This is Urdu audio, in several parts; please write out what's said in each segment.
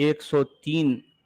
103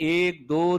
1 2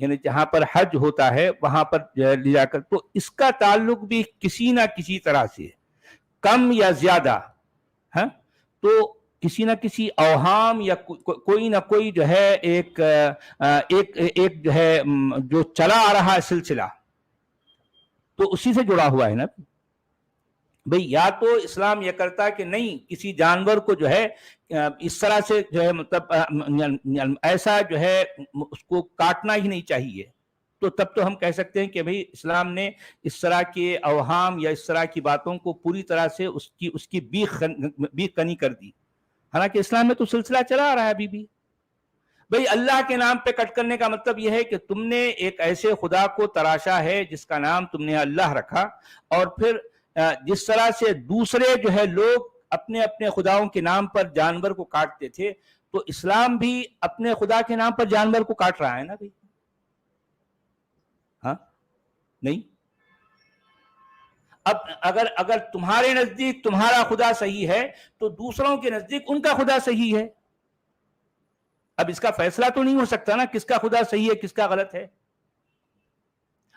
یعنی جہاں پر حج ہوتا ہے وہاں پر لے جا کر، تو اس کا تعلق بھی کسی نہ کسی طرح سے کم یا زیادہ، ہاں، تو کسی نہ کسی اوہام یا کوئی نہ کوئی جو ہے ایک جو ہے جو چلا آ رہا ہے سلسلہ، تو اسی سے جڑا ہوا ہے نا بھئی۔ یا تو اسلام یہ کرتا ہے کہ نہیں، کسی جانور کو جو ہے اس طرح سے جو ہے مطلب ایسا جو ہے اس کو کاٹنا ہی نہیں چاہیے، تو تب تو ہم کہہ سکتے ہیں کہ بھئی اسلام نے اس طرح کے اوہام یا اس طرح کی باتوں کو پوری طرح سے اس کی بیخ کنی کر دی۔ حالانکہ اسلام میں تو سلسلہ چلا آ رہا ہے ابھی بھی بھئی۔ اللہ کے نام پہ کٹ کرنے کا مطلب یہ ہے کہ تم نے ایک ایسے خدا کو تراشا ہے جس کا نام تم نے اللہ رکھا، اور پھر جس طرح سے دوسرے جو ہے لوگ اپنے اپنے خداؤں کے نام پر جانور کو کاٹتے تھے، تو اسلام بھی اپنے خدا کے نام پر جانور کو کاٹ رہا ہے نا بھئی، ہاں نہیں؟ اب اگر تمہارے نزدیک تمہارا خدا صحیح ہے تو دوسروں کے نزدیک ان کا خدا صحیح ہے۔ اب اس کا فیصلہ تو نہیں ہو سکتا نا کس کا خدا صحیح ہے کس کا غلط ہے۔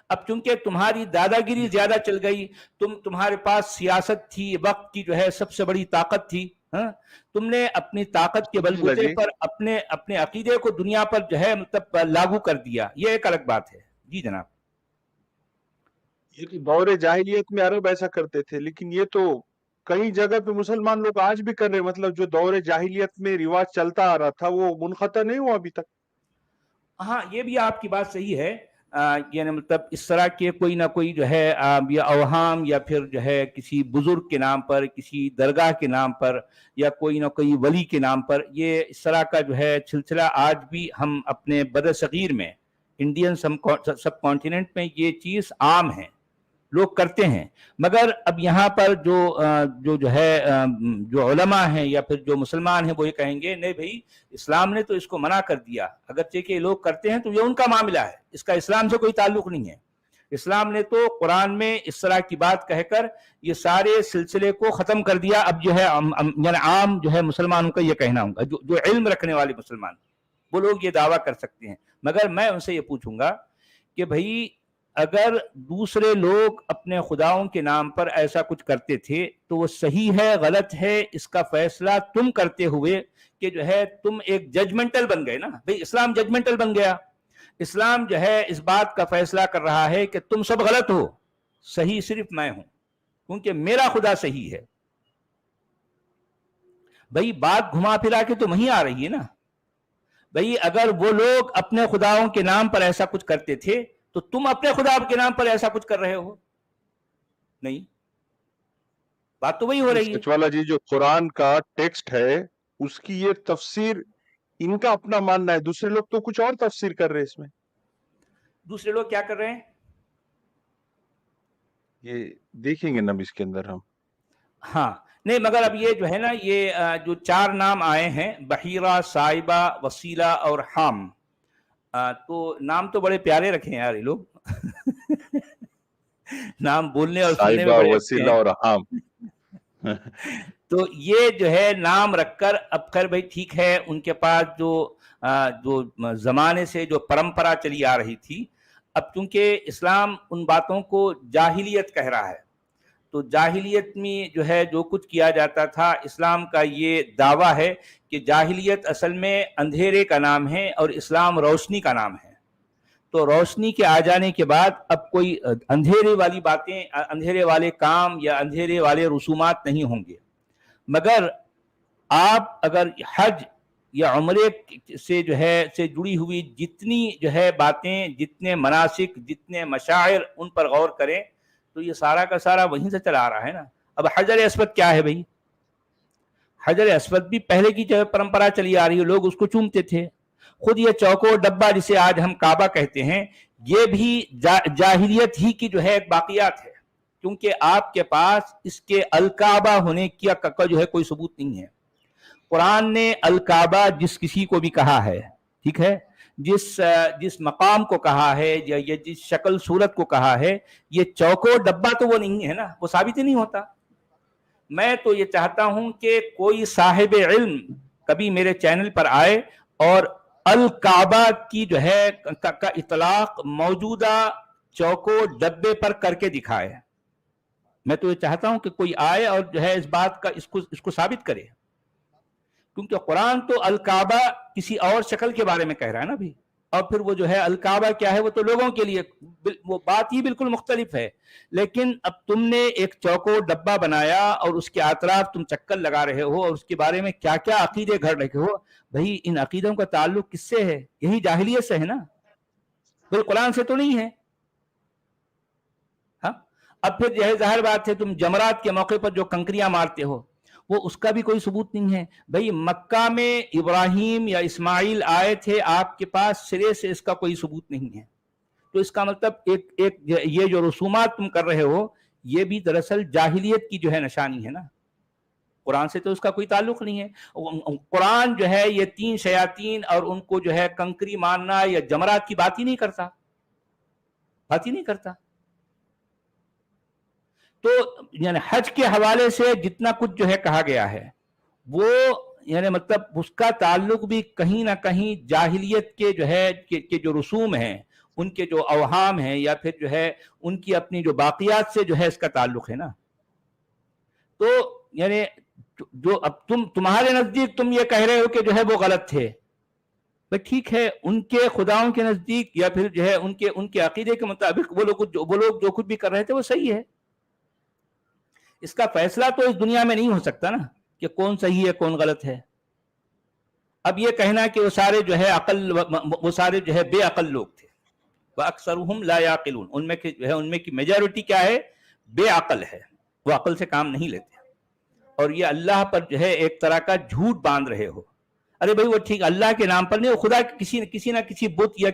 اب چونکہ تمہاری دادا گیری زیادہ چل گئی، تمہارے پاس سیاست تھی، وقت کی جو ہے سب سے بڑی طاقت تھی، ہاں، تم نے اپنی طاقت کے بلبوتے پر اپنے عقیدے کو دنیا پر جو ہے مطلب لاگو کر دیا، یہ ایک الگ بات ہے۔ جی جناب۔ یہ دور جاہلیت میں عرب ایسا کرتے تھے، لیکن یہ تو کئی جگہ پہ مسلمان لوگ آج بھی کر رہے، مطلب جو دور جاہلیت میں رواج چلتا آ رہا تھا وہ منقطع نہیں ہوا ابھی تک۔ ہاں یہ بھی آپ کی بات صحیح ہے، یعنی مطلب اس طرح کے کوئی نہ کوئی جو ہے یا اوہام یا پھر جو ہے کسی بزرگ کے نام پر، کسی درگاہ کے نام پر، یا کوئی نہ کوئی ولی کے نام پر، یہ اس طرح کا جو ہے سلسلہ آج بھی ہم اپنے بر صغیر میں، انڈین سب کانٹیننٹ میں یہ چیز عام ہے، لوگ کرتے ہیں۔ مگر اب یہاں پر جو ہے جو علماء ہیں یا پھر جو مسلمان ہیں وہ یہ کہیں گے نہیں بھئی اسلام نے تو اس کو منع کر دیا، اگرچہ کہ لوگ کرتے ہیں تو یہ ان کا معاملہ ہے، اس کا اسلام سے کوئی تعلق نہیں ہے۔ اسلام نے تو قرآن میں اس طرح کی بات کہہ کر یہ سارے سلسلے کو ختم کر دیا۔ اب جو ہے یعنی عام جو ہے مسلمانوں کا یہ کہنا ہوگا، جو علم رکھنے والے مسلمان وہ لوگ یہ دعویٰ کر سکتے ہیں۔ مگر میں ان سے یہ پوچھوں گا کہ بھئی اگر دوسرے لوگ اپنے خداؤں کے نام پر ایسا کچھ کرتے تھے تو وہ صحیح ہے غلط ہے اس کا فیصلہ تم کرتے ہوئے کہ جو ہے تم ایک ججمنٹل بن گئے نا بھئی، اسلام ججمنٹل بن گیا۔ اسلام جو ہے اس بات کا فیصلہ کر رہا ہے کہ تم سب غلط ہو، صحیح صرف میں ہوں، کیونکہ میرا خدا صحیح ہے۔ بھئی بات گھما پھرا کے تو وہیں آ رہی ہے نا بھئی، اگر وہ لوگ اپنے خداؤں کے نام پر ایسا کچھ کرتے تھے تو تم اپنے خدا کے نام پر ایسا کچھ کر رہے ہو، نہیں؟ بات تو وہی ہو رہی ہے۔ سچوالا جی، جو قرآن کا ٹیکسٹ ہے اس کی یہ تفسیر ان کا اپنا ماننا ہے، دوسرے لوگ تو کچھ اور تفسیر کر رہے اس میں۔ دوسرے لوگ کیا کر رہے ہیں یہ دیکھیں گے نب اس کے اندر ہم۔ ہاں نہیں، مگر اب یہ جو ہے نا یہ جو 4 نام آئے ہیں، بحیرہ، صائبہ، وسیلہ اور حام، تو نام تو بڑے پیارے رکھے ہیں یار یہ لوگ نام بولنے اور سننے میں صائبہ، بڑے اچھے وسیلہ ہیں۔ اور حام تو یہ جو ہے نام رکھ کر اب خیر بھائی ٹھیک ہے، ان کے پاس جو زمانے سے جو پرمپرا چلی آ رہی تھی، اب چونکہ اسلام ان باتوں کو جاہلیت کہہ رہا ہے، تو جاہلیت میں جو ہے جو کچھ کیا جاتا تھا، اسلام کا یہ دعویٰ ہے کہ جاہلیت اصل میں اندھیرے کا نام ہے اور اسلام روشنی کا نام ہے۔ تو روشنی کے آ جانے کے بعد اب کوئی اندھیرے والی باتیں، اندھیرے والے کام یا اندھیرے والے رسومات نہیں ہوں گے۔ مگر آپ اگر حج یا عمرے سے جو ہے سے جڑی ہوئی جتنی جو ہے باتیں، جتنے مناسک، جتنے مشاعر، ان پر غور کریں تو یہ سارا کا سارا وہیں سے چلا آ رہا ہے نا۔ اب حجر اسود کیا ہے بھائی؟ حجر اسود بھی پہلے کی جو پرمپرا چلی آ رہی ہے، لوگ اس کو چومتے تھے۔ خود یہ چوکو ڈبہ جسے آج ہم کعبہ کہتے ہیں، یہ بھی جاہلیت ہی کی جو ہے ایک باقیات ہے، کیونکہ آپ کے پاس اس کے الکعبہ ہونے کا جو ہے کوئی ثبوت نہیں ہے۔ قرآن نے الکعبہ جس کسی کو بھی کہا ہے، ٹھیک ہے، جس مقام کو کہا ہے یا جس شکل صورت کو کہا ہے، یہ چوکو ڈبہ تو وہ نہیں ہے نا، وہ ثابت ہی نہیں ہوتا۔ میں تو یہ چاہتا ہوں کہ کوئی صاحب علم کبھی میرے چینل پر آئے اور الکعبہ کی جو ہے کا اطلاق موجودہ چوکو ڈبے پر کر کے دکھائے. میں تو یہ چاہتا ہوں کہ کوئی آئے اور جو ہے اس بات کا اس کو ثابت کرے، کیونکہ قرآن تو الکعبہ کسی اور شکل کے بارے میں کہہ رہا ہے نا بھی، اور پھر وہ جو ہے الکعبہ کیا ہے وہ تو لوگوں کے لیے، وہ بات ہی بالکل مختلف ہے. لیکن اب تم نے ایک چوکو ڈبہ بنایا اور اس کے اطراف تم چکر لگا رہے ہو اور اس کے بارے میں کیا کیا عقیدے گھڑ رہے ہو. بھئی ان عقیدوں کا تعلق کس سے ہے؟ یہی جاہلیت سے ہے نا، بھئی قرآن سے تو نہیں ہے. ہاں اب پھر جو ہے ظاہر بات ہے تم جمرات کے موقع پر جو کنکریاں مارتے ہو وہ اس کا بھی کوئی ثبوت نہیں ہے. بھئی مکہ میں ابراہیم یا اسماعیل آئے تھے، آپ کے پاس سرے سے اس کا کوئی ثبوت نہیں ہے. تو اس کا مطلب ایک یہ جو رسومات تم کر رہے ہو یہ بھی دراصل جاہلیت کی جو ہے نشانی ہے نا، قرآن سے تو اس کا کوئی تعلق نہیں ہے. قرآن جو ہے یہ 3 شیاطین اور ان کو جو ہے کنکری مارنا یا جمرات کی بات ہی نہیں کرتا. تو یعنی حج کے حوالے سے جتنا کچھ جو ہے کہا گیا ہے وہ یعنی مطلب اس کا تعلق بھی کہیں نہ کہیں جاہلیت کے جو ہے کہ جو رسوم ہیں، ان کے جو اوہام ہیں، یا پھر جو ہے ان کی اپنی جو باقیات سے جو ہے اس کا تعلق ہے نا. تو یعنی جو اب تمہارے نزدیک تم یہ کہہ رہے ہو کہ جو ہے وہ غلط تھے، بھئی ٹھیک ہے، ان کے خداؤں کے نزدیک یا پھر جو ہے ان کے عقیدے کے مطابق وہ لوگ جو کچھ بھی کر رہے تھے وہ صحیح ہے. اس کا فیصلہ تو اس دنیا میں نہیں ہو سکتا نا کہ کون صحیح ہے کون غلط ہے. اب یہ کہنا کہ وہ سارے جو ہے بے عقل لوگ تھے، وَأَكْثَرُهُمْ لَا يَعْقِلُونَ، ان میں کی میجورٹی کیا ہے؟ بے عقل ہے، وہ عقل سے کام نہیں لیتے. اور یہ اللہ پر جو ہے ایک طرح کا جھوٹ باندھ رہے ہو. ارے بھائی وہ ٹھیک اللہ کے نام پر نہیں، وہ خدا کسی نہ کسی بت یا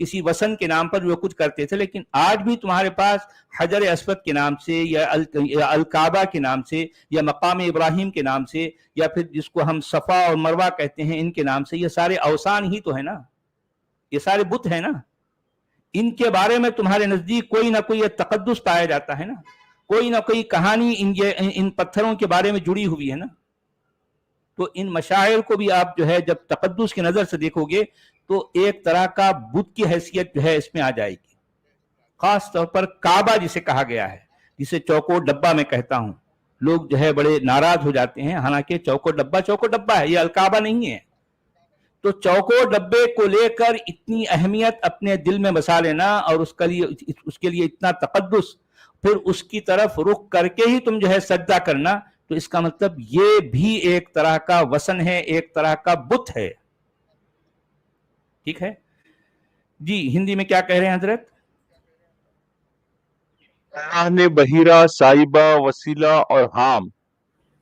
کسی وثن کے نام پر وہ کچھ کرتے تھے. لیکن آج بھی تمہارے پاس حجر اسود کے نام سے یا الکعبہ کے نام سے یا مقام ابراہیم کے نام سے یا پھر جس کو ہم صفا اور مروہ کہتے ہیں ان کے نام سے، یہ سارے اوثان ہی تو ہے نا، یہ سارے بت ہیں نا. ان کے بارے میں تمہارے نزدیک کوئی نہ کوئی تقدس پایا جاتا ہے نا، کوئی نہ کوئی کہانی ان پتھروں کے بارے میں جڑی ہوئی ہے نا. تو ان مشاعر کو بھی آپ جو ہے جب تقدس کی نظر سے دیکھو گے تو ایک طرح کا بت کی حیثیت جو ہے اس میں آ جائے گی. خاص طور پر کعبہ جسے کہا گیا ہے، جسے چوکو ڈبہ میں کہتا ہوں، لوگ جو ہے بڑے ناراض ہو جاتے ہیں، حالانکہ چوکو ڈبہ ہے، یہ الکعبہ نہیں ہے. تو چوکو ڈبے کو لے کر اتنی اہمیت اپنے دل میں بسا لینا اور اس کے لیے اتنا تقدس، پھر اس کی طرف رخ کر کے ہی تم جو ہے سجدہ کرنا، تو اس کا مطلب یہ بھی ایک طرح کا وثن ہے، ایک طرح کا بت ہے. ٹھیک ہے جی، ہندی میں کیا کہہ رہے ہیں حضرت؟ اللہ نے بحیرہ، صاحبہ، وسیلہ اور حام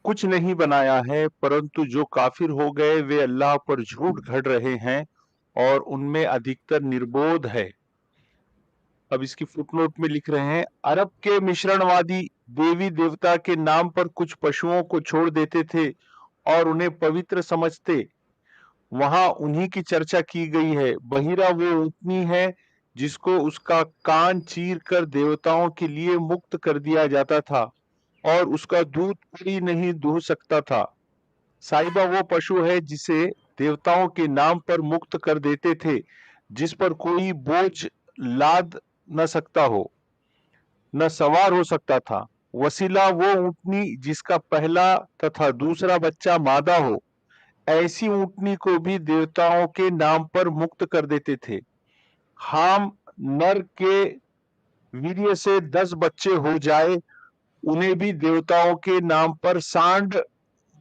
کچھ نہیں بنایا ہے، پرنتو جو کافر ہو گئے وہ اللہ پر جھوٹ گھڑ رہے ہیں اور ان میں ادھکتر نربودھ ہے. اب اس کی فٹ نوٹ میں لکھ رہے ہیں، عرب کے مشرن وادی دیوی دیوتا کے نام پر کچھ پشوؤں کو چھوڑ دیتے تھے اور انہیں پوتر سمجھتے. وہاں انہی کی چرچا کی گئی ہے. بحیرہ وہ اونٹنی ہے جس کو اس کا کان چیر کر دیوتاؤں کے لیے مکت کر دیا جاتا تھا اور اس کا دودھ کوئی نہیں دو سکتا تھا. صاحبہ وہ پشو ہے جسے دیوتاؤں کے نام پر مکت کر دیتے تھے، جس پر کوئی بوجھ لاد نہ سکتا ہو، نہ سوار ہو سکتا تھا. وسیلہ وہ اونٹنی جس کا پہلا تتھا دوسرا بچہ مادہ ہو، ایسی اونٹنی کو بھی دیوتاؤں کے نام پر مکت کر دیتے تھے. حام نر کے ویریہ سے 10 بچے ہو جائے، انہیں بھی دیوتاؤں کے نام پر سانڈ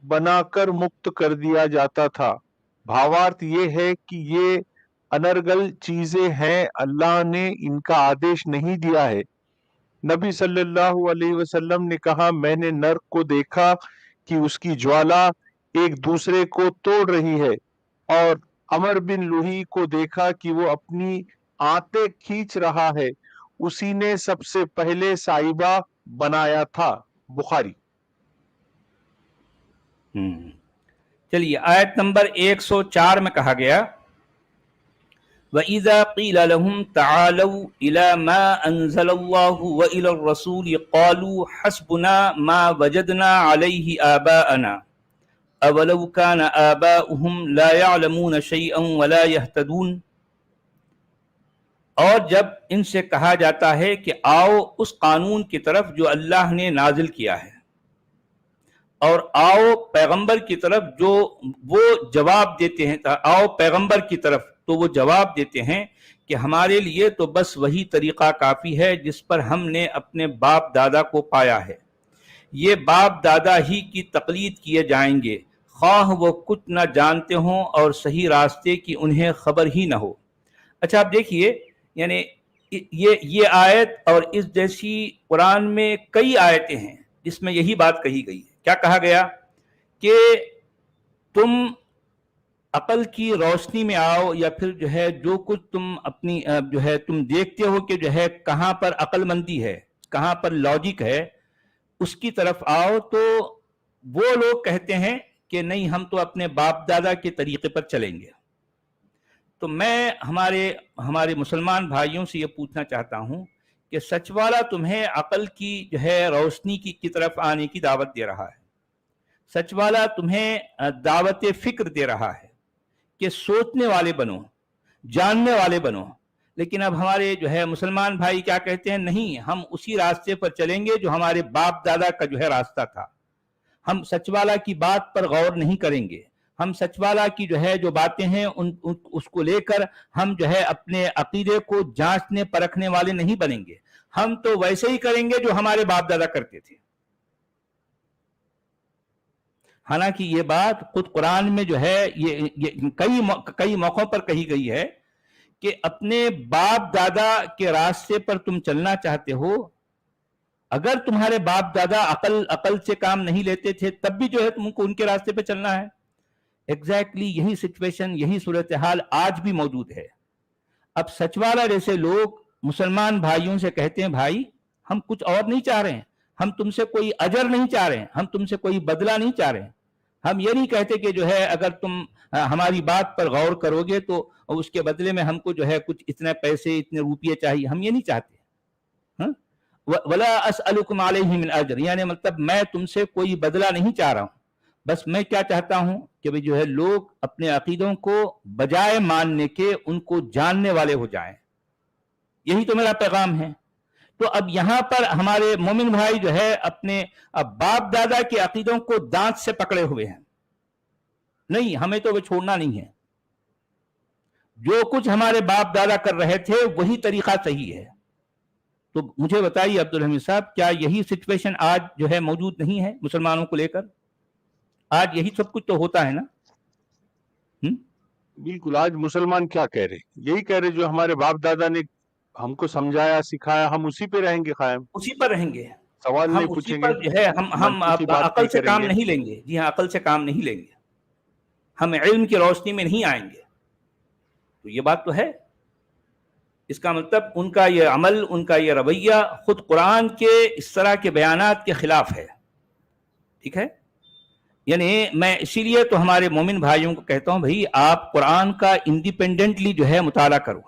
بنا کر مکت کر دیا جاتا تھا. بھاوارت یہ ہے کہ یہ انرگل چیزیں ہیں، اللہ نے ان کا آدیش نہیں دیا ہے. نبی صلی اللہ علیہ وسلم نے کہا، میں نے نرک کو دیکھا کہ اس کی جوالا ایک دوسرے کو توڑ رہی ہے، اور عمر بن لوہی کو دیکھا کہ وہ اپنی آنتیں کھینچ رہا ہے، اسی نے سب سے پہلے صاحبہ بنایا تھا. بخاری. چلیے آیت نمبر 104 میں کہا گیا، وَإِذَا قِيلَ لَهُمْ تَعَالَوْا إِلَى مَا أَنزَلَ اللَّهُ وَإِلَى الرَّسُولِ قَالُوا حَسْبُنَا مَا وَجَدْنَا عَلَيْهِ آبَاءَنَا اولو کان آباؤہم لا یعلمون شیئا ولا یہتدون، اور جب ان سے کہا جاتا ہے کہ آؤ اس قانون کی طرف جو اللہ نے نازل کیا ہے، اور آؤ پیغمبر کی طرف جو وہ جواب دیتے ہیں، آؤ پیغمبر کی طرف تو وہ جواب دیتے ہیں کہ ہمارے لیے تو بس وہی طریقہ کافی ہے جس پر ہم نے اپنے باپ دادا کو پایا ہے، یہ باپ دادا ہی کی تقلید کیے جائیں گے، خواہ وہ کچھ نہ جانتے ہوں اور صحیح راستے کی انہیں خبر ہی نہ ہو۔ اچھا آپ دیکھیے، یعنی یہ آیت اور اس جیسی قرآن میں کئی آیتیں ہیں جس میں یہی بات کہی گئی ہے۔ کیا کہا گیا کہ تم عقل کی روشنی میں آؤ، یا پھر جو ہے جو کچھ تم اپنی جو ہے تم دیکھتے ہو کہ جو ہے کہاں پر عقل مندی ہے، کہاں پر لاجک ہے، اس کی طرف آؤ۔ تو وہ لوگ کہتے ہیں کہ نہیں، ہم تو اپنے باپ دادا کے طریقے پر چلیں گے۔ تو میں ہمارے مسلمان بھائیوں سے یہ پوچھنا چاہتا ہوں کہ سچ والا تمہیں عقل کی جو ہے روشنی کی طرف آنے کی دعوت دے رہا ہے، سچ والا تمہیں دعوت فکر دے رہا ہے کہ سوچنے والے بنو، جاننے والے بنو، لیکن اب ہمارے جو ہے مسلمان بھائی کیا کہتے ہیں، نہیں، ہم اسی راستے پر چلیں گے جو ہمارے باپ دادا کا جو ہے راستہ تھا، ہم سچ والا کی بات پر غور نہیں کریں گے، ہم سچ والا کی جو ہے جو باتیں ہیں اس کو لے کر ہم جو ہے اپنے عقیدے کو جانچنے پرکھنے والے نہیں بنیں گے، ہم تو ویسے ہی کریں گے جو ہمارے باپ دادا کرتے تھے۔ حالانکہ یہ بات خود قرآن میں جو ہے یہ کئی موقعوں پر کہی گئی ہے کہ اپنے باپ دادا کے راستے پر تم چلنا چاہتے ہو، اگر تمہارے باپ دادا عقل سے کام نہیں لیتے تھے تب بھی جو ہے تم کو ان کے راستے پہ چلنا ہے۔ ایگزیکٹلی یہی سچویشن، یہی صورتحال آج بھی موجود ہے۔ اب سچ والا جیسے لوگ مسلمان بھائیوں سے کہتے ہیں، بھائی ہم کچھ اور نہیں چاہ رہے ہیں، ہم تم سے کوئی اجر نہیں چاہ رہے ہیں، ہم تم سے کوئی بدلہ نہیں چاہ رہے ہیں، ہم یہ نہیں کہتے کہ جو ہے اگر تم ہماری بات پر غور کرو گے تو اس کے بدلے میں ہم کو جو ہے کچھ اتنے پیسے اتنے روپیے چاہیے، ہم یہ نہیں چاہتے۔ وَلَا أَسْأَلُكُمْ عَلَيْهِ مِنْ أَجْرٍ، یعنی مطلب میں تم سے کوئی بدلہ نہیں چاہ رہا ہوں، بس میں کیا چاہتا ہوں کہ جو ہے لوگ اپنے عقیدوں کو بجائے ماننے کے ان کو جاننے والے ہو جائیں، یہی تو میرا پیغام ہے۔ تو اب یہاں پر ہمارے مومن بھائی جو ہے اپنے باپ دادا کے عقیدوں کو دانت سے پکڑے ہوئے ہیں، نہیں ہمیں تو وہ چھوڑنا نہیں ہے، جو کچھ ہمارے باپ دادا کر رہے تھے وہی طریقہ صحیح ہے۔ تو مجھے بتائیے عبدالحمید صاحب، کیا یہی سچویشن آج جو ہے موجود نہیں ہے مسلمانوں کو لے کر؟ آج یہی سب کچھ تو ہوتا ہے نا؟ بالکل، آج مسلمان کیا کہہ رہے، یہی کہہ رہے جو ہمارے باپ دادا نے ہم کو سمجھایا سکھایا، ہم اسی پہ رہیں گے قائم، اسی پر رہیں گے، سوال ہم نہیں اسی پوچھیں گے، پر جو ہے ہم منطقی بات عقل نہیں سے کریں کام گے۔ نہیں لیں گے، جی ہاں عقل سے کام نہیں لیں گے، ہم علم کی روشنی میں نہیں آئیں گے۔ تو یہ بات تو ہے، اس کا مطلب ان کا یہ عمل، ان کا یہ رویہ خود قرآن کے اس طرح کے بیانات کے خلاف ہے، ٹھیک ہے؟ یعنی میں اسی لیے تو ہمارے مومن بھائیوں کو کہتا ہوں، بھائی آپ قرآن کا انڈیپینڈنٹلی جو ہے مطالعہ کرو۔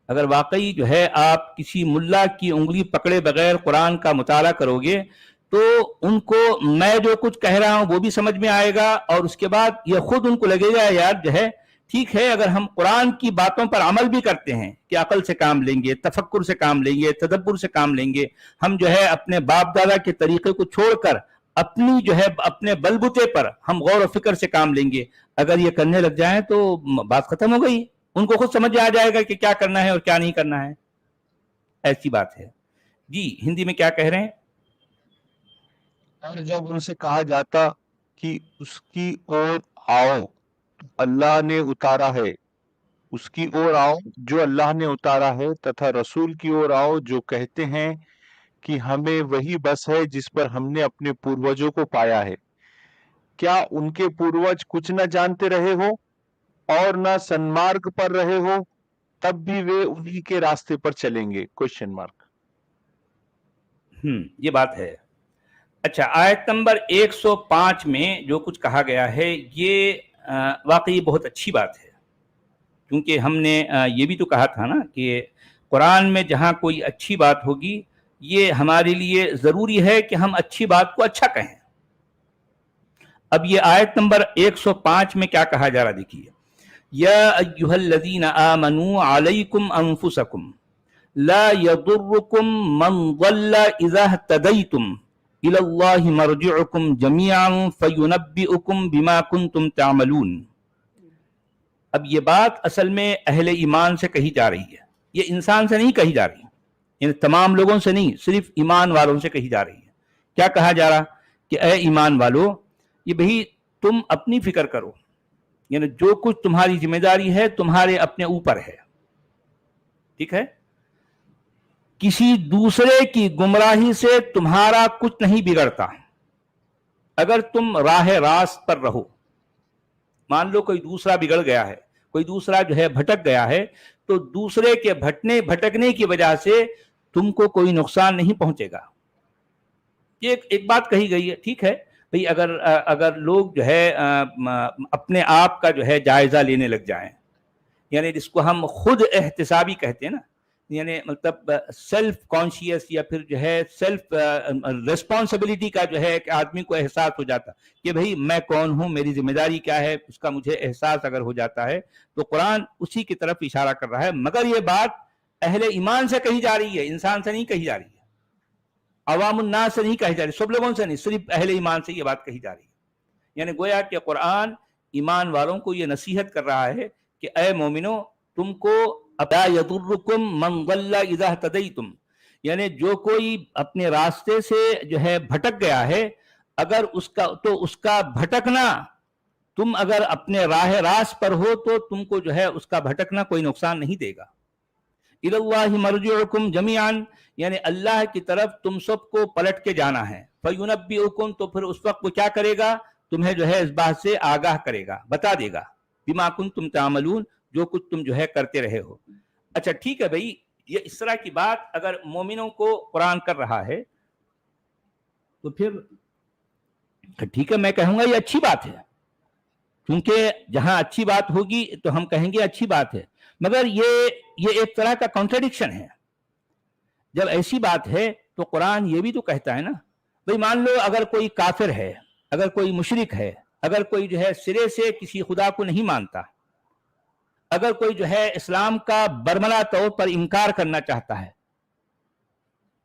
اگر واقعی جو ہے آپ کسی ملا کی انگلی پکڑے بغیر قرآن کا مطالعہ کرو گے تو ان کو میں جو کچھ کہہ رہا ہوں وہ بھی سمجھ میں آئے گا، اور اس کے بعد یہ خود ان کو لگے گا یار جو ہے ٹھیک ہے، اگر ہم قرآن کی باتوں پر عمل بھی کرتے ہیں کہ عقل سے کام لیں گے، تفکر سے کام لیں گے، تدبر سے کام لیں گے، ہم جو ہے اپنے باپ دادا کے طریقے کو چھوڑ کر اپنی جو ہے اپنے بلبوتے پر ہم غور و فکر سے کام لیں گے، اگر یہ کرنے لگ جائیں تو بات ختم ہو گئی، ان کو خود سمجھ آ جائے گا کہ کیا کرنا ہے اور کیا نہیں کرنا ہے۔ ایسی بات ہے۔ جی ہندی میں کیا کہہ رہے ہیں؟ اور جب ان سے کہا جاتا کہ اس کی اور آؤ اللہ نے اتارا ہے، اس کی اور آؤ جو اللہ نے اتارا ہے، تتھا رسول کی اور آؤ جو کہتے ہیں کہ ہمیں وہی بس ہے جس پر ہم نے اپنے پوروجوں کو پایا ہے، کیا ان کے پوروج کچھ نہ جانتے رہے ہو اور نہ سنمارگ پر رہے ہو، تب بھی وہ انہی کے راستے پر چلیں گے؟ Question mark. یہ بات ہے۔ اچھا، آیت نمبر 105 میں جو کچھ کہا گیا ہے یہ واقعی بہت اچھی بات ہے، کیونکہ ہم نے یہ بھی تو کہا تھا نا کہ قرآن میں جہاں کوئی اچھی بات ہوگی یہ ہمارے لیے ضروری ہے کہ ہم اچھی بات کو اچھا کہیں۔ اب یہ آیت نمبر 105 میں کیا کہا جا رہا دیکھیے، یا ایھا الذین آمنوا علیکم انفسکم لا یضرکم من ضل اذا اہتدیتم الی اللہ مرجعکم جمیعا فینبئکم بما کنتم تعملون۔ اب یہ بات اصل میں اہل ایمان سے کہی جا رہی ہے، یہ انسان سے نہیں کہی جا رہی، یعنی تمام لوگوں سے نہیں، صرف ایمان والوں سے کہی جا رہی ہے۔ کیا کہا جا رہا کہ اے ایمان والو، یہ بھئی تم اپنی فکر کرو، یعنی جو کچھ تمہاری ذمہ داری ہے تمہارے اپنے اوپر ہے، ٹھیک ہے؟ کسی دوسرے کی گمراہی سے تمہارا کچھ نہیں بگڑتا اگر تم راہ راست پر رہو۔ مان لو کوئی دوسرا بگڑ گیا ہے، کوئی دوسرا جو ہے بھٹک گیا ہے، تو دوسرے کے بھٹکنے کی وجہ سے تم کو کوئی نقصان نہیں پہنچے گا۔ یہ ایک بات کہی گئی ہے، ٹھیک ہے بھئی، اگر لوگ جو ہے اپنے آپ کا جو ہے جائزہ لینے لگ جائیں، یعنی جس کو ہم خود احتسابی کہتے ہیں نا، یعنی مطلب سیلف کانشیس یا پھر جو ہے سیلف ریسپانسبلٹی کا جو ہے کہ آدمی کو احساس ہو جاتا کہ بھئی میں کون ہوں، میری ذمہ داری کیا ہے، اس کا مجھے احساس اگر ہو جاتا ہے، تو قرآن اسی کی طرف اشارہ کر رہا ہے۔ مگر یہ بات اہل ایمان سے کہی جا رہی ہے، انسان سے نہیں کہی جا رہی ہے، عوام الناس سے نہیں کہی جا رہی، سب لوگوں سے نہیں، صرف اہل ایمان سے یہ بات کہی جا رہی ہے۔ یعنی گویا کہ قرآن ایمان والوں کو یہ نصیحت کر رہا ہے کہ اے مومنو، تم کو لا یضرکم من ضل اذا اہتدیتم، یعنی جو کوئی اپنے راستے سے جو ہے بھٹک گیا ہے، اگر اس کا بھٹکنا، تم اگر اپنے راہ راست پر ہو تو تم کو جو ہے اس کا بھٹکنا کوئی نقصان نہیں دے گا۔ الی اللہ مرجعکم جمیعا، یعنی اللہ کی طرف تم سب کو پلٹ کے جانا ہے۔ فینبئکم، تو پھر اس وقت وہ کیا کرے گا، تمہیں جو ہے اس بات سے آگاہ کرے گا، بتا دے گا، بما کنتم تعملون، جو کچھ تم جو ہے کرتے رہے ہو۔ اچھا ٹھیک ہے بھئی، یہ اس طرح کی بات اگر مومنوں کو قرآن کر رہا ہے تو پھر ٹھیک ہے، میں کہوں گا یہ اچھی بات ہے، کیونکہ جہاں اچھی بات ہوگی تو ہم کہیں گے اچھی بات ہے۔ مگر یہ ایک طرح کا کانٹرڈکشن ہے۔ جب ایسی بات ہے تو قرآن یہ بھی تو کہتا ہے نا، بھئی مان لو اگر کوئی کافر ہے، اگر کوئی مشرک ہے، اگر کوئی جو ہے سرے سے کسی خدا کو نہیں مانتا، اگر کوئی جو ہے اسلام کا برملا طور پر انکار کرنا چاہتا ہے،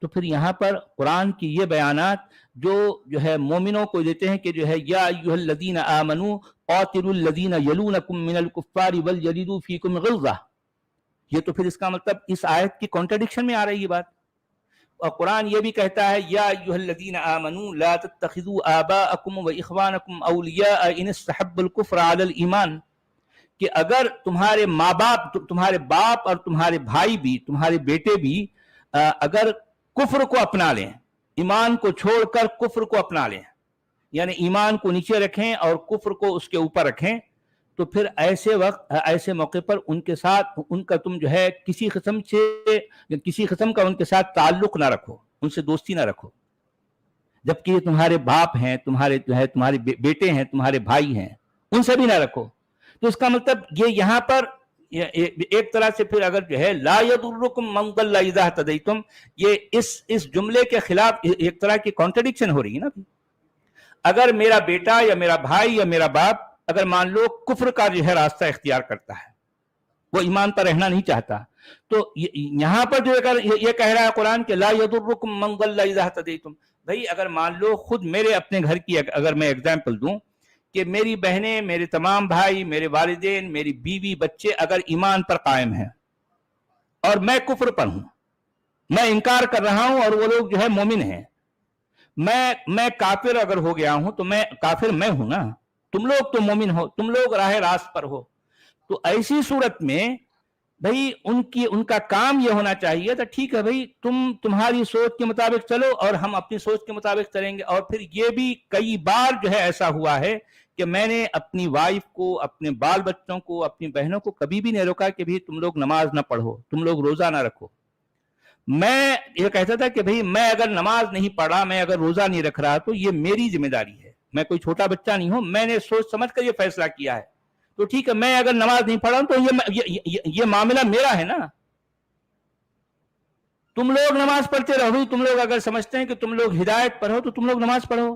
تو پھر یہاں پر قرآن کی یہ بیانات جو ہے مومنوں کو دیتے ہیں کہ جو ہے یا ایھا الذین آمنوا قاتلوا الذین یلونکم من الکفار وليجدوا فیکم غلظہ، یہ تو پھر اس کا مطلب اس آیت کی کانٹرڈکشن میں آ رہی یہ بات۔ اور قرآن یہ بھی کہتا ہے یا ایھا الذین آمنوا لا تتخذوا آباءکم واخوانکم اولیاء ان استحبوا الکفر علی الایمان، کہ اگر تمہارے ماں باپ، تمہارے باپ اور تمہارے بھائی بھی، تمہارے بیٹے بھی اگر کفر کو اپنا لیں، ایمان کو چھوڑ کر کفر کو اپنا لیں، یعنی ایمان کو نیچے رکھیں اور کفر کو اس کے اوپر رکھیں، تو پھر ایسے وقت، ایسے موقع پر ان کے ساتھ، ان کا تم جو ہے کسی قسم کا ان کے ساتھ تعلق نہ رکھو، ان سے دوستی نہ رکھو، جبکہ یہ تمہارے باپ ہیں، تمہارے جو ہے تمہارے بیٹے ہیں، تمہارے بھائی ہیں، ان سے بھی نہ رکھو۔ تو اس کا مطلب یہ یہاں پر ایک طرح سے پھر اگر جو ہے لا یضرکم من ضل اذا اہتدیتم، یہ اس جملے کے خلاف ایک طرح کی کانٹرڈکشن ہو رہی ہے نا۔ اگر میرا بیٹا یا میرا بھائی یا میرا باپ اگر مان لو کفر کا جو ہے راستہ اختیار کرتا ہے، وہ ایمان پر رہنا نہیں چاہتا، تو یہاں پر جو یہ کہہ رہا ہے قرآن کہ لا یضرکم من ضل اذا اہتدیتم، بھئی اگر مان لو خود میرے اپنے گھر کی اگر میں اگزامپل دوں کہ میری بہنیں، میرے تمام بھائی، میرے والدین، میری بیوی، بچے اگر ایمان پر قائم ہیں اور میں کفر پر ہوں، میں انکار کر رہا ہوں اور وہ لوگ جو ہے مومن ہیں، میں کافر اگر ہو گیا ہوں تو میں کافر میں ہوں نا، تم لوگ تو مومن ہو، تم لوگ راہ راست پر ہو، تو ایسی صورت میں بھئی ان کا کام یہ ہونا چاہیے تھا ٹھیک ہے بھئی تمہاری سوچ کے مطابق چلو اور ہم اپنی سوچ کے مطابق چلیں گے۔ اور پھر یہ بھی کئی بار جو ہے ایسا ہوا ہے کہ میں نے اپنی وائف کو، اپنے بال بچوں کو، اپنی بہنوں کو کبھی بھی نہیں روکا کہ بھئی تم لوگ نماز نہ پڑھو، تم لوگ روزہ نہ رکھو۔ میں یہ کہتا تھا کہ بھئی میں اگر نماز نہیں پڑھا، میں اگر روزہ نہیں رکھ رہا تو یہ میری ذمہ داری ہے، میں کوئی چھوٹا بچہ نہیں ہوں، میں نے سوچ سمجھ کر یہ فیصلہ کیا ہے، تو ٹھیک ہے میں اگر نماز نہیں پڑھا ہوں تو یہ معاملہ میرا ہے نا۔ تم لوگ نماز پڑھتے رہو، تم لوگ اگر سمجھتے ہیں کہ تم لوگ ہدایت پر ہو تو تم لوگ نماز پڑھو،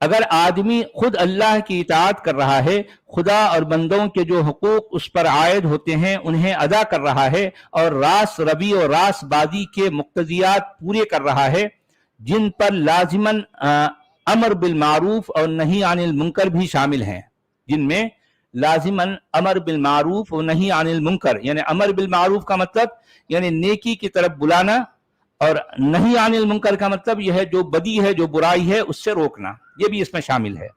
اگر آدمی خود اللہ کی اطاعت کر رہا ہے، خدا اور بندوں کے جو حقوق اس پر عائد ہوتے ہیں انہیں ادا کر رہا ہے، اور راس روی اور راس بازی کے مقتضیات پورے کر رہا ہے، جن پر لازماً امر بالمعروف اور نہی عن المنکر بھی شامل ہیں، جن میں لازماً امر بالمعروف اور نہی عن المنکر، یعنی امر بالمعروف کا مطلب یعنی نیکی کی طرف بلانا، اور نہی عن المنکر کا مطلب یہ ہے جو بدی ہے، جو برائی ہے اس سے روکنا، یہ بھی اس میں شامل ہے۔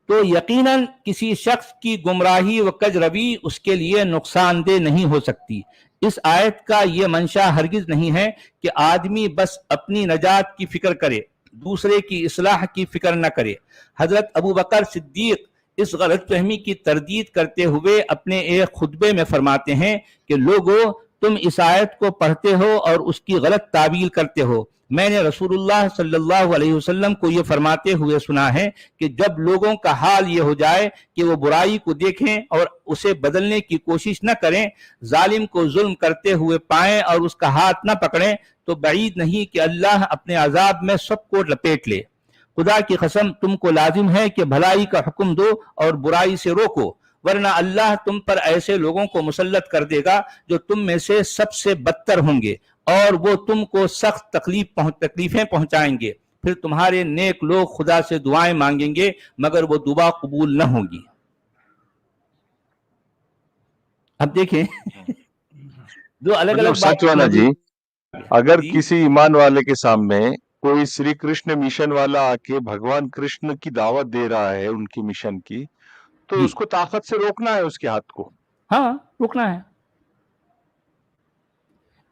تو یقیناً کسی شخص کی گمراہی و کج روی اس کے لیے نقصان دہ نہیں ہو سکتی۔ اس آیت کا یہ منشا ہرگز نہیں ہے کہ آدمی بس اپنی نجات کی فکر کرے، دوسرے کی اصلاح کی فکر نہ کرے۔ حضرت ابو بکر صدیق اس غلط فہمی کی تردید کرتے ہوئے اپنے ایک خطبے میں فرماتے ہیں کہ لوگو، تم اس آیت کو پڑھتے ہو اور اس کی غلط تعبیر کرتے ہو۔ میں نے رسول اللہ صلی اللہ علیہ وسلم کو یہ فرماتے ہوئے سنا ہے کہ جب لوگوں کا حال یہ ہو جائے کہ وہ برائی کو دیکھیں اور اسے بدلنے کی کوشش نہ کریں، ظالم کو ظلم کرتے ہوئے پائیں اور اس کا ہاتھ نہ پکڑیں، تو بعید نہیں کہ اللہ اپنے عذاب میں سب کو لپیٹ لے۔ خدا کی قسم تم کو لازم ہے کہ بھلائی کا حکم دو اور برائی سے روکو، ورنہ اللہ تم پر ایسے لوگوں کو مسلط کر دے گا جو تم میں سے سب سے بدتر ہوں گے، اور وہ تم کو سخت تکلیفیں پہنچائیں گے۔ پھر تمہارے نیک لوگ خدا سے دعائیں مانگیں گے مگر وہ دعا قبول نہ ہوں گی۔ اب دیکھیں دو الگ الگ سچ والا جی، اگر کسی ایمان والے کے سامنے کوئی سری کرشن مشن والا آ کے بھگوان کرشن کی دعوت دے رہا ہے ان کی مشن کی، تو اس کو طاقت سے روکنا ہے اس کے ہاتھ کو؟ ہاں روکنا ہے۔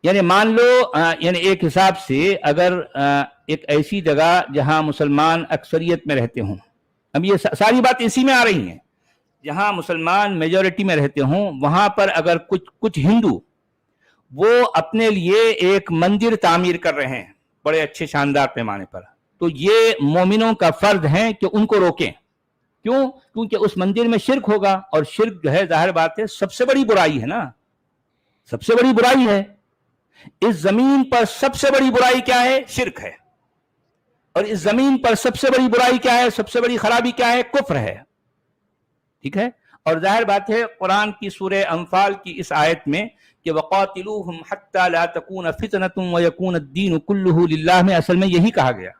یعنی مان لو یعنی ایک حساب سے اگر ایک ایسی جگہ جہاں مسلمان اکثریت میں رہتے ہوں، اب یہ ساری بات اسی میں آ رہی ہیں، جہاں مسلمان میجورٹی میں رہتے ہوں وہاں پر اگر کچھ ہندو وہ اپنے لیے ایک مندر تعمیر کر رہے ہیں بڑے اچھے شاندار پیمانے پر، تو یہ مومنوں کا فرض ہے کہ ان کو روکیں۔ کیوں؟ کیونکہ اس مندر میں شرک ہوگا، اور شرک جو ہے ظاہر بات ہے سب سے بڑی برائی ہے نا، سب سے بڑی برائی ہے۔ اس زمین پر سب سے بڑی برائی کیا ہے؟ شرک ہے۔ اور اس زمین پر سب سے بڑی برائی کیا ہے؟ سب سے بڑی خرابی کیا ہے؟ کفر ہے۔ ٹھیک ہے؟ اور ظاہر بات ہے قرآن کی سورہ انفال کی اس آیت میں کہ وَقَاتِلُوهُمْ حَتَّى لَا تَكُونَ فِتْنَةٌ وَيَكُونَ الدِّينُ كُلُّهُ لِلَّهِ میں اصل میں یہی کہا گیا۔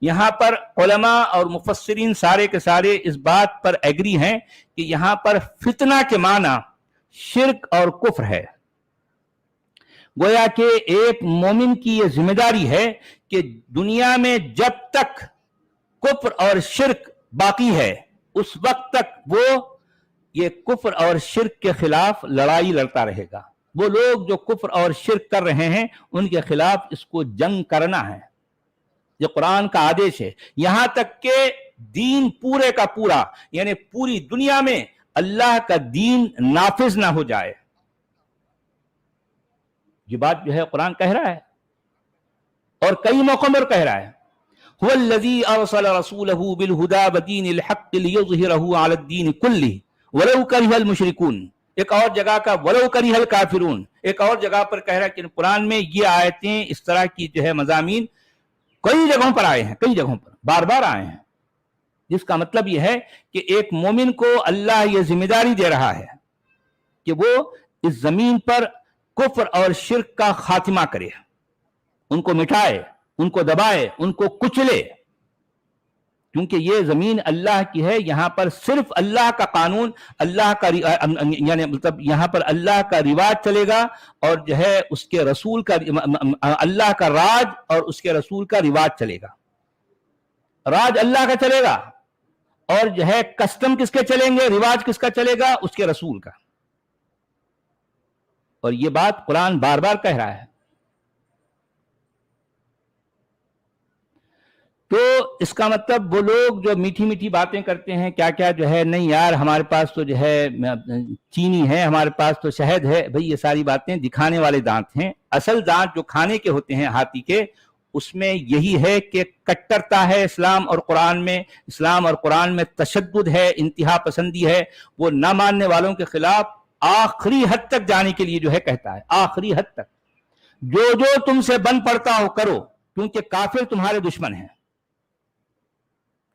یہاں پر علماء اور مفسرین سارے کے سارے اس بات پر ایگری ہیں کہ یہاں پر فتنہ کے معنی شرک اور کفر ہے۔ گویا کہ ایک مومن کی یہ ذمہ داری ہے کہ دنیا میں جب تک کفر اور شرک باقی ہے اس وقت تک وہ یہ کفر اور شرک کے خلاف لڑائی لڑتا رہے گا۔ وہ لوگ جو کفر اور شرک کر رہے ہیں ان کے خلاف اس کو جنگ کرنا ہے، یہ قرآن کا آدیش ہے، یہاں تک کہ دین پورے کا پورا یعنی پوری دنیا میں اللہ کا دین نافذ نہ ہو جائے۔ یہ بات جو ہے قرآن کہہ رہا ہے اور کئی موقعوں پر کہہ رہا ہے، هو الذی ارسل رسولہ بالہدی ودین الحق لیظہرہ علی الدین کلہ ولو کرہ المشرکون، ایک اور جگہ کا ولو کرہ الکافرون، ایک اور جگہ پر کہہ رہا ہے کہ قرآن میں یہ آیتیں اس طرح کی جو ہے مضامین کئی جگہوں پر آئے ہیں، کئی جگہوں پر بار بار آئے ہیں، جس کا مطلب یہ ہے کہ ایک مومن کو اللہ یہ ذمہ داری دے رہا ہے کہ وہ اس زمین پر کفر اور شرک کا خاتمہ کرے، ان کو مٹائے، ان کو دبائے، ان کو کچلے، کیونکہ یہ زمین اللہ کی ہے، یہاں پر صرف اللہ کا قانون، اللہ کا یعنی مطلب یہاں پر اللہ کا رواج چلے گا، اور جو ہے اس کے رسول کا اللہ کا راج اور اس کے رسول کا رواج چلے گا۔ راج اللہ کا چلے گا اور جو ہے کسٹم کس کے چلیں گے، رواج کس کا چلے گا؟ اس کے رسول کا۔ اور یہ بات قرآن بار بار کہہ رہا ہے۔ تو اس کا مطلب وہ لوگ جو میٹھی میٹھی باتیں کرتے ہیں کیا کیا جو ہے نہیں یار ہمارے پاس تو جو ہے چینی ہے، ہمارے پاس تو شہد ہے، بھئی یہ ساری باتیں دکھانے والے دانت ہیں۔ اصل دانت جو کھانے کے ہوتے ہیں ہاتھی کے، اس میں یہی ہے کہ کٹرتا ہے اسلام اور قرآن میں، اسلام اور قرآن میں تشدد ہے، انتہا پسندی ہے، وہ نہ ماننے والوں کے خلاف آخری حد تک جانے کے لیے جو ہے کہتا ہے، آخری حد تک جو تم سے بن پڑتا ہو کرو، کیونکہ کافر تمہارے دشمن ہیں۔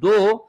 2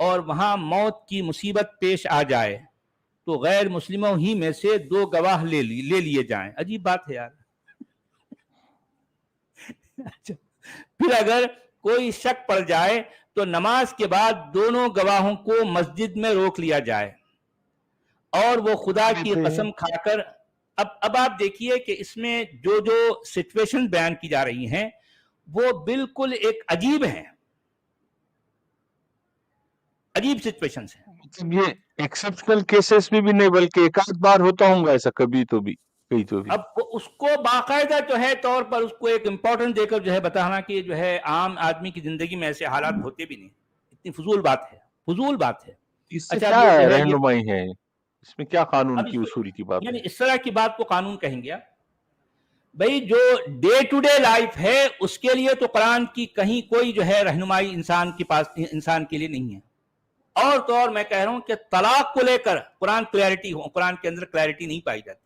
اور وہاں موت کی مصیبت پیش آ جائے تو غیر مسلموں ہی میں سے 2 گواہ لے لیے جائیں. عجیب بات ہے یار. اچھا، پھر اگر کوئی شک پڑ جائے تو نماز کے بعد دونوں گواہوں کو مسجد میں روک لیا جائے اور وہ خدا کی قسم کھا کر. اب آپ دیکھیے کہ اس میں جو سچویشن بیان کی جا رہی ہیں وہ بالکل ایک عجیب ہیں، عجیب سچویشنز ہیں. مطلب یہ ایکسپشنل کیسز میں بھی نہیں بلکہ ایک آدھ بار ہوتا ہوں گا ایسا، کبھی تو بھی کہیں تو بھی. اب اس کو باقاعدہ جو ہے طور پر اس کو ایک امپورٹنٹ دے کر جو ہے بتانا کہ جو ہے عام آدمی کی زندگی میں ایسے حالات ہوتے بھی نہیں، اتنی فضول بات ہے، فضول بات ہے. اس سے اچھا، اب کیا یہ جو ہے رہنمائی ہے، اس میں کیا قانون اب کی اصول کی بات ہے؟ یعنی اس طرح کی بات کو قانون کہیں گے؟ بھئی جو ڈے ٹو ڈے لائف ہے اس کے لیے تو قرآن کی کہیں کوئی جو ہے رہنمائی انسان کے پاس، انسان کے لیے نہیں ہے. اور تو اور میں کہہ رہا ہوں کہ طلاق کو لے کر قرآن کے اندر کلیئرٹی نہیں پائی جاتی.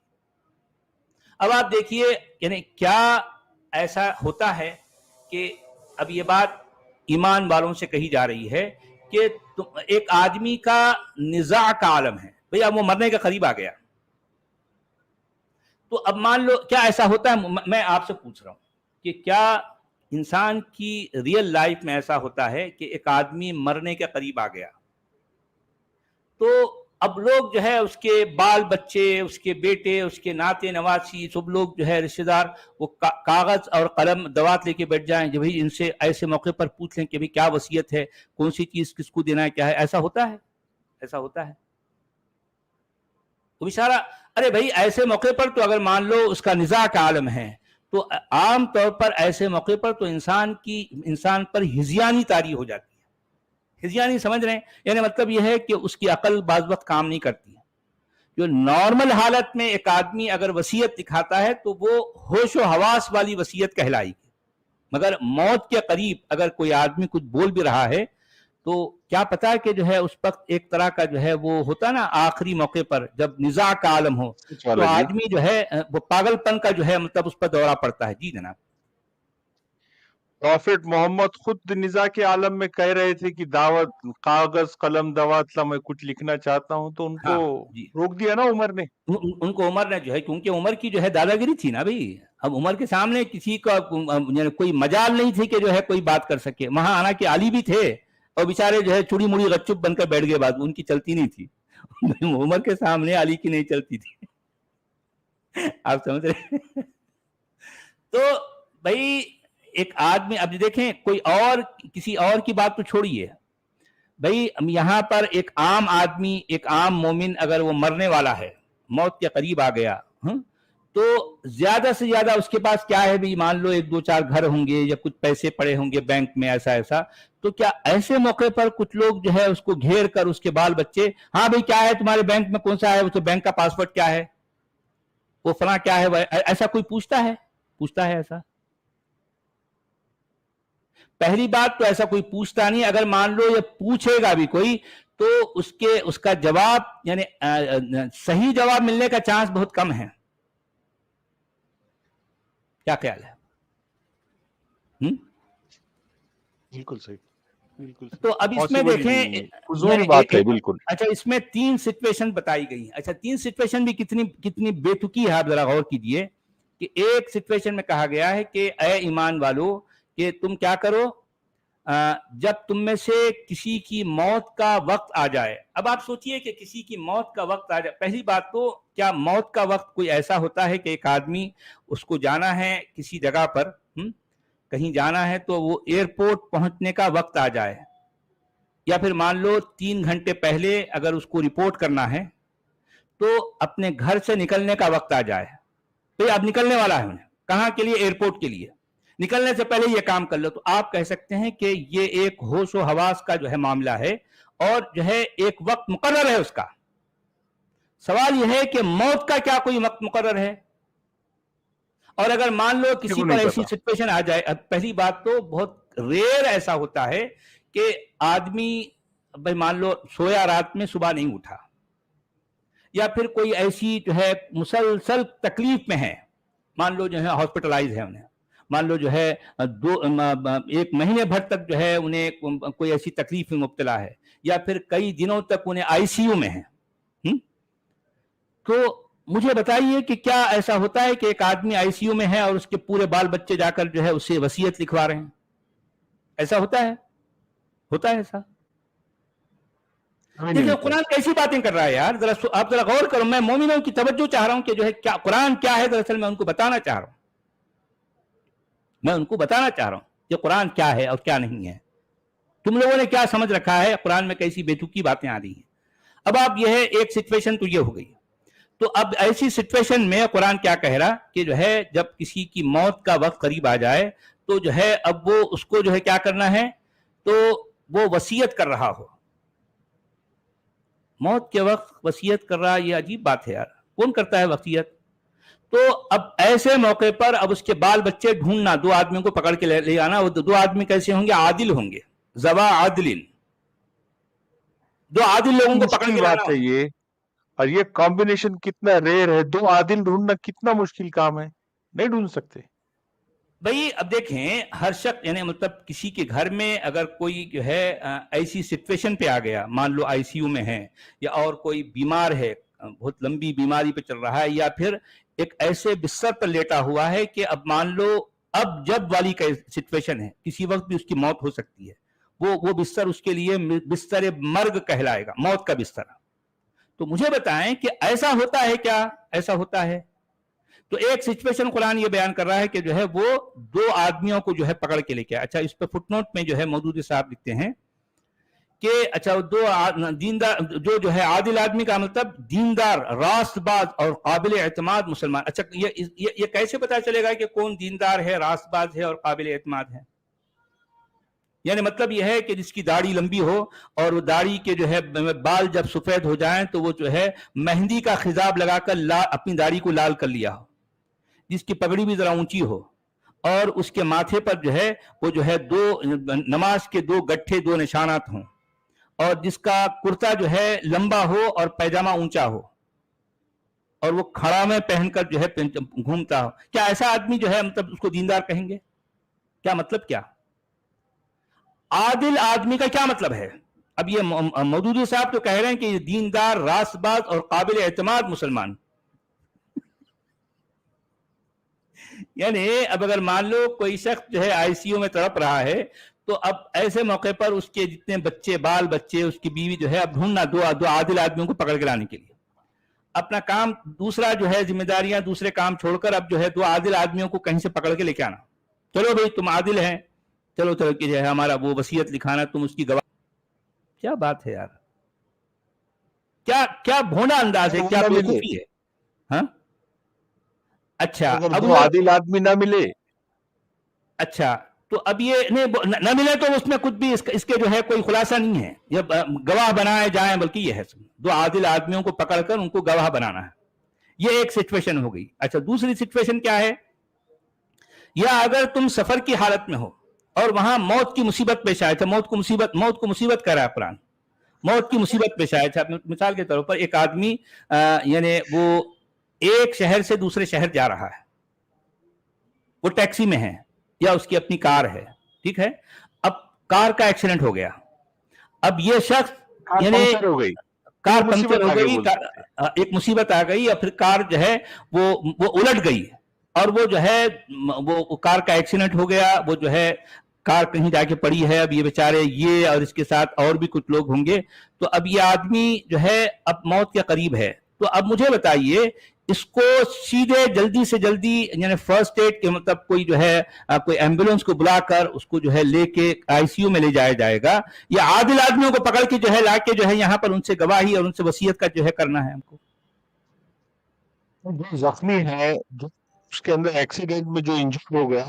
اب آپ دیکھیے یعنی کیا ایسا ہوتا ہے کہ اب یہ بات ایمان والوں سے کہی جا رہی ہے کہ ایک آدمی کا نزاع کا عالم ہے، بھئی اب وہ مرنے کے قریب آ گیا، تو اب مان لو کیا ایسا ہوتا ہے؟ میں آپ سے پوچھ رہا ہوں کہ کیا انسان کی ریئل لائف میں ایسا ہوتا ہے کہ ایک آدمی مرنے کے قریب آ گیا تو اب لوگ جو ہے اس کے بال بچے، اس کے بیٹے، اس کے ناتے نواسی، سب لوگ جو ہے رشتہ دار وہ کاغذ اور قلم دوات لے کے بیٹھ جائیں کہ بھئی ان سے ایسے موقع پر پوچھ لیں کہ بھئی کیا وصیت ہے، کون سی چیز کس کو دینا ہے، کیا ہے؟ ایسا ہوتا ہے؟ ایسا ہوتا ہے؟ وہ بیچارہ، ارے بھائی ایسے موقع پر تو اگر مان لو اس کا نزاع کا عالم ہے تو عام طور پر ایسے موقع پر تو انسان پر ہذیانی طاری ہو جاتی ہے. ہذیانی سمجھ رہے ہیں؟ یعنی مطلب یہ ہے کہ اس کی عقل بعض وقت کام نہیں کرتی ہے. جو نارمل حالت میں ایک آدمی اگر وصیت دکھاتا ہے تو وہ ہوش و حواس والی وصیت کہلائے گی، مگر موت کے قریب اگر کوئی آدمی کچھ بول بھی رہا ہے تو کیا پتا کہ جو ہے اس وقت ایک طرح کا جو ہے وہ ہوتا نا آخری موقع پر جب نزاع کا عالم ہو تو آدمی جو ہے وہ پاگل پن کا جو ہے مطلب اس پر دورہ پڑتا ہے. جی جناب. پروفیٹ محمد خود نزاع کے عالم میں کہہ رہے تھے کہ دعوت کاغذ قلم دوات لا میں کچھ لکھنا چاہتا ہوں، تو ان کو روک دیا نا عمر نے. ان کو عمر نے جو ہے، کیونکہ عمر کی جو ہے دادا گیری تھی نا بھائی، اب عمر کے سامنے کسی کا کوئی مجال نہیں تھی کہ جو ہے کوئی بات کر سکے. وہاں آنا کہ علی بھی تھے اور بیچارے جو ہے چوڑی مڑی غچپ بن کر بیٹھ گئے، بات ان کی چلتی نہیں تھی. عمر کے سامنے علی کی نہیں چلتی تھی. آپ سمجھ رہے ہیں؟ تو بھائی ایک آدمی، اب دیکھیں کوئی اور کسی اور کی بات تو چھوڑیے، بھائی یہاں پر ایک عام آدمی، ایک عام مومن اگر وہ مرنے والا ہے، موت کے قریب آ گیا، تو زیادہ سے زیادہ اس کے پاس کیا ہے بھی، مان لو 1-2-4 گھر ہوں گے یا کچھ پیسے پڑے ہوں گے بینک میں ایسا، تو کیا ایسے موقع پر کچھ لوگ جو ہے اس کو گھیر کر اس کے بال بچے، ہاں بھائی کیا ہے تمہارے بینک میں، کون سا ہے وہ، بینک کا پاسورڈ کیا ہے، وہ فلاں کیا ہے، ایسا کوئی پوچھتا ہے ایسا؟ پہلی بات تو ایسا کوئی پوچھتا نہیں. اگر مان لو یہ پوچھے گا بھی کوئی تو اس کا جواب یعنی صحیح جواب ملنے کا چانس بہت کم ہے. کیا خیال ہے؟ بالکل صحیح. تو اب اس میں دیکھیں بالکل. اچھا اس میں 3 سچویشن بتائی گئی. اچھا 3 سچویشن بھی کتنی بے تکی ہے، آپ ذرا غور کیجئے کہ ایک سچویشن میں کہا گیا ہے کہ اے ایمان والو کہ تم کیا کرو جب تم میں سے کسی کی موت کا وقت آ جائے. اب آپ سوچئے کہ کسی کی موت کا وقت آ جائے، پہلی بات تو کیا موت کا وقت کوئی ایسا ہوتا ہے کہ ایک آدمی اس کو جانا ہے کسی جگہ پر، کہیں جانا ہے تو وہ ایئرپورٹ پہنچنے کا وقت آ جائے، یا پھر مان لو 3 گھنٹے پہلے اگر اس کو رپورٹ کرنا ہے تو اپنے گھر سے نکلنے کا وقت آ جائے، تو اب نکلنے والا ہے انہیں کہاں کے لیے، ایئرپورٹ کے لیے، نکلنے سے پہلے یہ کام کر لو. تو آپ کہہ سکتے ہیں کہ یہ ایک ہوش و حواس کا جو ہے معاملہ ہے اور جو ہے ایک وقت مقرر ہے اس کا. سوال یہ ہے کہ موت کا کیا کوئی وقت مقرر ہے؟ اور اگر مان لو کسی پر ایسی سچویشن آ جائے، پہلی بات تو بہت ریئر ایسا ہوتا ہے کہ آدمی بھائی مان لو سویا رات میں صبح نہیں اٹھا، یا پھر کوئی ایسی جو ہے مسلسل تکلیف میں ہے، مان لو جو ہے ہاسپٹلائز ہے انہیں، مان لو جو ہے ایک مہینے بھر تک جو ہے انہیں کوئی ایسی تکلیف میں مبتلا ہے، یا پھر کئی دنوں تک انہیں آئی سی یو میں ہے، تو مجھے بتائیے کہ کیا ایسا ہوتا ہے کہ ایک آدمی آئی سی یو میں ہے اور اس کے پورے بال بچے جا کر جو ہے اسے وصیت لکھوا رہے ہیں؟ ایسا ہوتا ہے؟ ہوتا ہے ایسا؟ دیکھیں قرآن کیسی باتیں کر رہا ہے یار، آپ ذرا غور کرو. میں مومنوں کی توجہ چاہ رہا ہوں کہ جو ہے کیا قرآن کیا ہے، دراصل میں ان کو بتانا چاہ رہا ہوں. میں ان کو بتانا چاہ رہا ہوں کہ قرآن کیا ہے اور کیا نہیں ہے. تم لوگوں نے کیا سمجھ رکھا ہے قرآن میں، کیسی بے تکی باتیں آ رہی ہیں. اب آپ یہ ہے ایک سچویشن تو یہ ہو گئی. تو اب ایسی سچویشن میں قرآن کیا کہہ رہا کہ جو ہے جب کسی کی موت کا وقت قریب آ جائے تو جو ہے اب وہ اس کو جو ہے کیا کرنا ہے، تو وہ وصیت کر رہا ہو. موت کے وقت وصیت کر رہا، یہ عجیب بات ہے یار. کون کرتا ہے وصیت؟ تو اب ایسے موقع پر اب اس کے بال بچے ڈھونڈنا، دو آدمیوں کو پکڑ کے لے آنا. وہ دو آدمی کیسے ہوں گے؟ عادل ہوں گے، ذوا عادل. دو عادل لوگوں کو پکڑ کے لانا ہے یہ. اور یہ کمبینیشن کتنا ریئر ہے، دو عادل ڈھونڈنا کتنا مشکل کام ہے، نہیں ڈھونڈ سکتے بھائی. اب دیکھیں ہر شخص، یعنی مطلب کسی کے گھر میں اگر کوئی جو ہے ایسی سچویشن پہ آ گیا، مان لو آئی سی یو میں ہے، یا اور کوئی بیمار ہے، بہت لمبی بیماری پہ چل رہا ہے، یا پھر ایک ایسے بستر پر لیٹا ہوا ہے کہ اب مان لو اب جب والی کا سچویشن ہے، کسی وقت بھی اس کی موت ہو سکتی ہے. وہ بستر اس کے لیے بستر مرگ کہلائے گا، موت کا بستر. تو مجھے بتائیں کہ ایسا ہوتا ہے کیا؟ ایسا ہوتا ہے؟ تو ایک سچویشن قرآن یہ بیان کر رہا ہے کہ جو ہے وہ دو آدمیوں کو جو ہے پکڑ کے لے کے. اچھا اس پہ فٹ نوٹ میں جو ہے مودودی صاحب لکھتے ہیں کہ اچھا دو دیندار، جو ہے عادل آدمی کا مطلب دیندار، راست باز اور قابل اعتماد مسلمان. اچھا یہ کیسے پتا چلے گا کہ کون دیندار ہے، راست باز ہے اور قابل اعتماد ہے؟ یعنی مطلب یہ ہے کہ جس کی داڑھی لمبی ہو اور وہ داڑھی کے جو ہے بال جب سفید ہو جائیں تو وہ جو ہے مہندی کا خضاب لگا کر اپنی داڑھی کو لال کر لیا ہو، جس کی پگڑی بھی ذرا اونچی ہو، اور اس کے ماتھے پر جو ہے وہ جو ہے دو نماز کے دو گٹھے، دو نشانات ہوں، اور جس کا کرتا جو ہے لمبا ہو اور پیجامہ اونچا ہو، اور وہ کھڑا میں پہن کر جو ہے گھومتا ہو. کیا ایسا آدمی جو ہے مطلب اس کو دیندار کہیں گے؟ کیا مطلب؟ کیا عادل آدمی کا کیا مطلب ہے؟ اب یہ مودودی صاحب تو کہہ رہے ہیں کہ یہ دیندار، راست باز اور قابل اعتماد مسلمان. یعنی اب اگر مان لو کوئی شخص جو ہے آئی سی یو میں تڑپ رہا ہے، تو اب ایسے موقع پر اس کے جتنے بچے، بال بچے، اس کی بیوی جو ہے اب ڈھونڈنا دو عادل آدمیوں کو پکڑ کے لانے کے لیے. اپنا کام دوسرا جو ہے، ذمہ داریاں دوسرے کام چھوڑ کر اب جو ہے دو عادل آدمیوں کو کہیں سے پکڑ کے لے کے آنا. چلو بھائی تم عادل ہیں، چلو کہ جو ہے ہمارا وہ وصیت لکھانا، تم اس کی گواہ. کیا بات ہے یار، کیا بھونڈا انداز ہے، کیا بیوقوفی ہے. ہاں اچھا اب عادل آدمی نہ ملے، اچھا تو اب یہ نہ ملے تو اس میں کچھ بھی اس کے جو ہے کوئی خلاصہ نہیں ہے. یہ گواہ بنائے جائیں، بلکہ یہ ہے دو عادل آدمیوں کو پکڑ کر ان کو گواہ بنانا ہے. یہ ایک سچویشن ہو گئی. اچھا دوسری سچویشن کیا ہے؟ یا اگر تم سفر کی حالت میں ہو اور وہاں موت کی مصیبت پیش آئے تھے. موت کو مصیبت کہہ رہا ہے قرآن. موت کی مصیبت پیش آئے تھے. مثال کے طور پر ایک آدمی یعنی وہ ایک شہر سے دوسرے شہر جا رہا ہے، وہ ٹیکسی میں ہے یا اس کی اپنی کار ہے، ٹھیک ہے. اب کار کا ایکسیڈنٹ ہو گیا. اب یہ شخص یعنی کار پنکچر ہو گئی، ایک مصیبت آ گئی، اور پھر کار جو ہے وہ الٹ گئی، اور وہ جو ہے وہ کار کا ایکسیڈنٹ ہو گیا. وہ جو ہے کار کہیں جا کے پڑی ہے. اب یہ بیچارے یہ اور اس کے ساتھ اور بھی کچھ لوگ ہوں گے. تو اب یہ آدمی جو ہے اب موت کے قریب ہے. تو اب مجھے بتائیے اس کو سیدھے جلدی سے جلدی یعنی فرسٹ ایڈ کے مطلب کوئی جو ہے کوئی ایمبولینس کو بلا کر اس کو جو ہے لے کے آئی سی یو میں لے جایا جائے گا، یا عادل آدمیوں کو پکڑ کے جو ہے لا کے جو ہے یہاں پر ان سے گواہی اور ان سے وصیت کا جو ہے کرنا ہے ہم کو؟ جو زخمی ہے، جو اس کے اندر ایکسیڈنٹ میں جو انجر ہو گیا،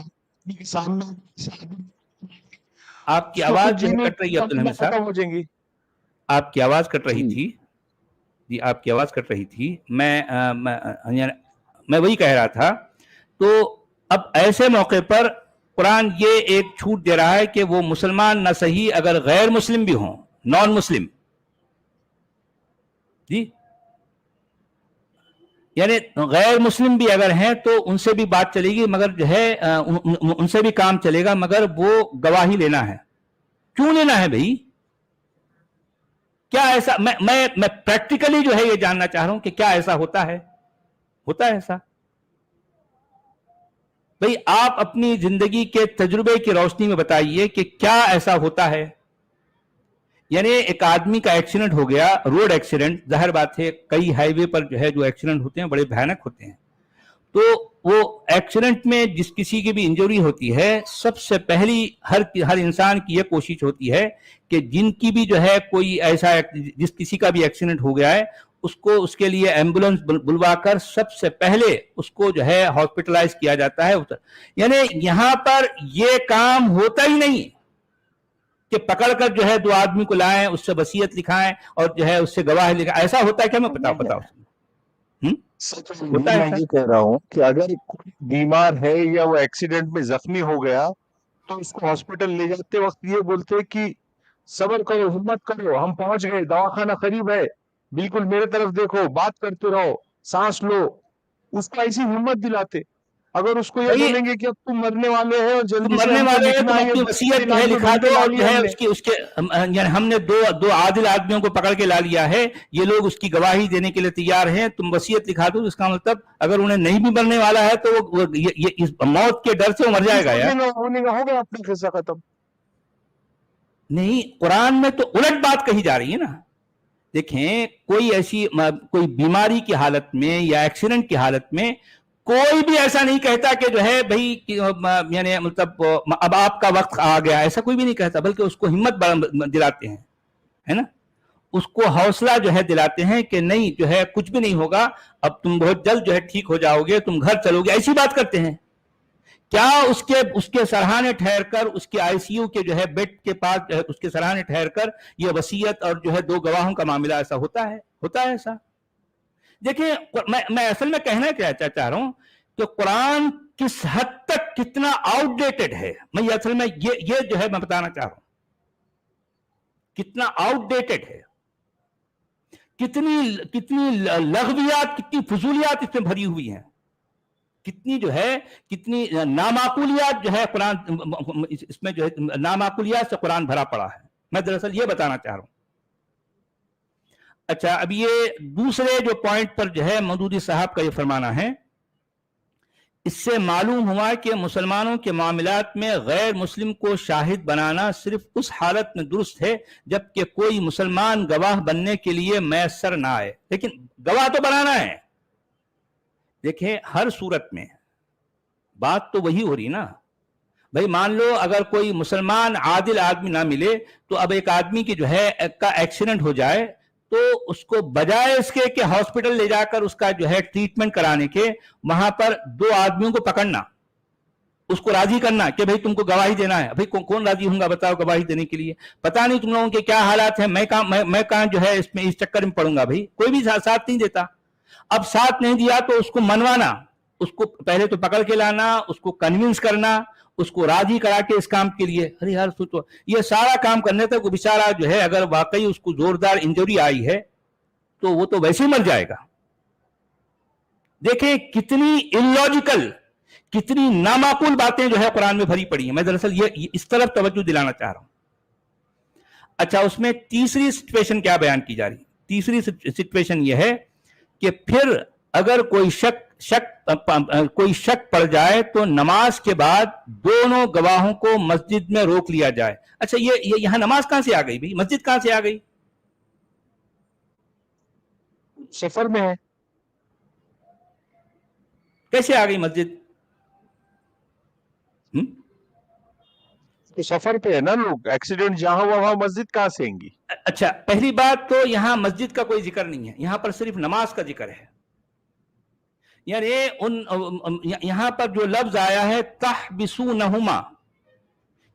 آپ کی آواز جو ہے کٹ رہی ہے عبد الحمید صاحب، ہو جائیں گی. آپ کی آواز کٹ رہی تھی. جی آپ کی آواز کٹ رہی تھی. میں وہی کہہ رہا تھا. تو اب ایسے موقع پر قرآن یہ ایک چھوٹ دے رہا ہے کہ وہ مسلمان نہ صحیح اگر غیر مسلم بھی ہوں، نان مسلم، جی یعنی غیر مسلم بھی اگر ہیں تو ان سے بھی بات چلے گی، مگر جو ہے ان سے بھی کام چلے گا، مگر وہ گواہی لینا ہے. کیوں لینا ہے بھائی؟ کیا ایسا میں پریکٹیکلی جو ہے یہ جاننا چاہ رہا ہوں کہ کیا ایسا ہوتا ہے ایسا؟ بھائی آپ اپنی زندگی کے تجربے کی روشنی میں بتائیے کہ کیا ایسا ہوتا ہے. یعنی ایک آدمی کا ایکسیڈنٹ ہو گیا، روڈ ایکسیڈنٹ، ظاہر بات ہے کئی ہائی وے پر جو ہے جو ایکسیڈنٹ ہوتے ہیں بڑے بھیانک ہوتے ہیں. تو وہ ایکسیڈنٹ میں جس کسی کی بھی انجری ہوتی ہے، سب سے پہلی ہر انسان کی یہ کوشش ہوتی ہے کہ جن کی بھی جو ہے کوئی ایسا جس کسی کا بھی ایکسیڈنٹ ہو گیا ہے اس کے لیے ایمبولنس بلوا کر سب سے پہلے اس کو جو ہے ہاسپٹلائز کیا جاتا ہے. یعنی یہاں پر یہ کام ہوتا ہی نہیں کہ پکڑ کر جو ہے 2 آدمی کو لائیں، اس سے وصیت لکھائیں اور جو ہے اس سے گواہ لکھائیں. ایسا ہوتا ہے کیا؟ میں بتاؤ میں یہ کہہ رہا ہوں کہ اگر کوئی بیمار ہے یا وہ ایکسیڈنٹ میں زخمی ہو گیا تو اس کو ہاسپٹل لے جاتے وقت یہ بولتے کہ صبر کرو، ہمت کرو، ہم پہنچ گئے، دواخانہ قریب ہے، بالکل میرے طرف دیکھو، بات کرتے رہو، سانس لو، اس کو ایسی ہمت دلاتے. اگر اس کو یہ بولیں گے کہ اب تم مرنے والے ہیں اور تم جلدی سے مرنے ہم کو والے ہیں، لکھنا تم ہے، اپنی وصیت جو ہے لکھا دو، اور جو ہے اس کے یعنی ہم نے دو عادل آدمیوں کو پکڑ کے لا لیا ہے، یہ لوگ اس کی گواہی دینے کے لیے تیار ہیں، تم وصیت لکھا دو. اس کا مطلب اگر انہیں نہیں بھی مرنے والا ہے تو وہ اس موت کے ڈر سے وہ مر جائے گا. یار ہونے کا ہوگا اپنا قصہ ختم. نہیں، قرآن میں تو الٹ بات کہی جا رہی ہے نا. دیکھیں کوئی بیماری کی حالت میں یا ایکسیڈنٹ کی حالت میں کوئی بھی ایسا نہیں کہتا کہ جو ہے بھائی یعنی مطلب اب آپ کا وقت آ گیا، ایسا کوئی بھی نہیں کہتا، بلکہ اس کو ہمت دلاتے ہیں، ہے نا، اس کو حوصلہ جو ہے دلاتے ہیں کہ نہیں جو ہے کچھ بھی نہیں ہوگا، اب تم بہت جلد جو ہے ٹھیک ہو جاؤ گے، تم گھر چلو گے، ایسی بات کرتے ہیں. کیا اس کے سرہانے ٹھہر کر، اس کے آئی سی یو کے جو ہے بیڈ کے پاس اس کے سرہانے ٹھہر کر یہ وصیت اور جو ہے 2 گواہوں کا معاملہ ایسا ہوتا ہے ایسا؟ دیکھیں میں اصل میں کہنا کیا چاہ رہا ہوں کہ قرآن کس حد تک کتنا آؤٹ ڈیٹڈ ہے. میں اصل میں یہ جو ہے میں بتانا چاہ رہا ہوں کتنا آؤٹ ڈیٹڈ ہے، کتنی لغویات، کتنی فضولیات اس میں بھری ہوئی ہیں، کتنی نامعقولیات جو ہے قرآن اس میں جو ہے نامعقولیات سے قرآن بھرا پڑا ہے. میں دراصل یہ بتانا چاہ رہا ہوں. اچھا، اب یہ دوسرے جو پوائنٹ پر جو ہے مودودی صاحب کا یہ فرمانا ہے، اس سے معلوم ہوا کہ مسلمانوں کے معاملات میں غیر مسلم کو شاہد بنانا صرف اس حالت میں درست ہے جبکہ کوئی مسلمان گواہ بننے کے لیے میسر نہ آئے. لیکن گواہ تو بنانا ہے. دیکھیں ہر صورت میں بات تو وہی ہو رہی نا بھائی. مان لو اگر کوئی مسلمان عادل آدمی نہ ملے تو اب ایک آدمی کی جو ہے کا ایکسیڈنٹ ہو جائے تو اس کو بجائے اس کے کہ ہاسپٹل لے جا کر اس کا جو ہے ٹریٹمنٹ کرانے کے، وہاں پر 2 آدمیوں کو پکڑنا، اس کو راضی کرنا کہ بھائی تم کو گواہی دینا ہے. بھائی کون راضی ہوں گا بتاؤ گواہی دینے کے لیے؟ پتہ نہیں تم لوگوں کے کیا حالات ہیں، میں کہاں جو ہے اس چکر میں پڑوں گا. بھائی کوئی بھی ساتھ نہیں دیتا. اب ساتھ نہیں دیا تو اس کو منوانا، اس کو پہلے تو پکڑ کے لانا، اس کو کنونس کرنا، اس کو راضی کرا کے اس کام کے لیے. ارے یار سوچو، یہ سارا کام کرنے تک وہ بیچارہ جو ہے اگر واقعی اس کو زوردار انجری آئی ہے تو وہ تو ویسے ہی مر جائے گا. دیکھیں کتنی انلاجیکل، کتنی نامعقول باتیں جو ہے قرآن میں بھری پڑی ہیں. میں دراصل یہ اس طرف توجہ دلانا چاہ رہا ہوں. اچھا، اس میں تیسری سچویشن کیا بیان کی جا رہی ہے؟ تیسری سچویشن یہ ہے کہ پھر اگر کوئی شک پڑ جائے تو نماز کے بعد دونوں گواہوں کو مسجد میں روک لیا جائے. اچھا، یہ یہاں نماز کہاں سے آ گئی بھائی؟ مسجد کہاں سے آ گئی؟ سفر میں ہے. کیسے آ گئی مسجد؟ سفر پہ ہے نا لوگ، ایکسیڈنٹ جہاں ہوا وہاں مسجد کہاں سے آئیں گی؟ اچھا، پہلی بات تو یہاں مسجد کا کوئی ذکر نہیں ہے، یہاں پر صرف نماز کا ذکر ہے. یعنی یہاں پر جو لفظ آیا ہے تحبسونہما،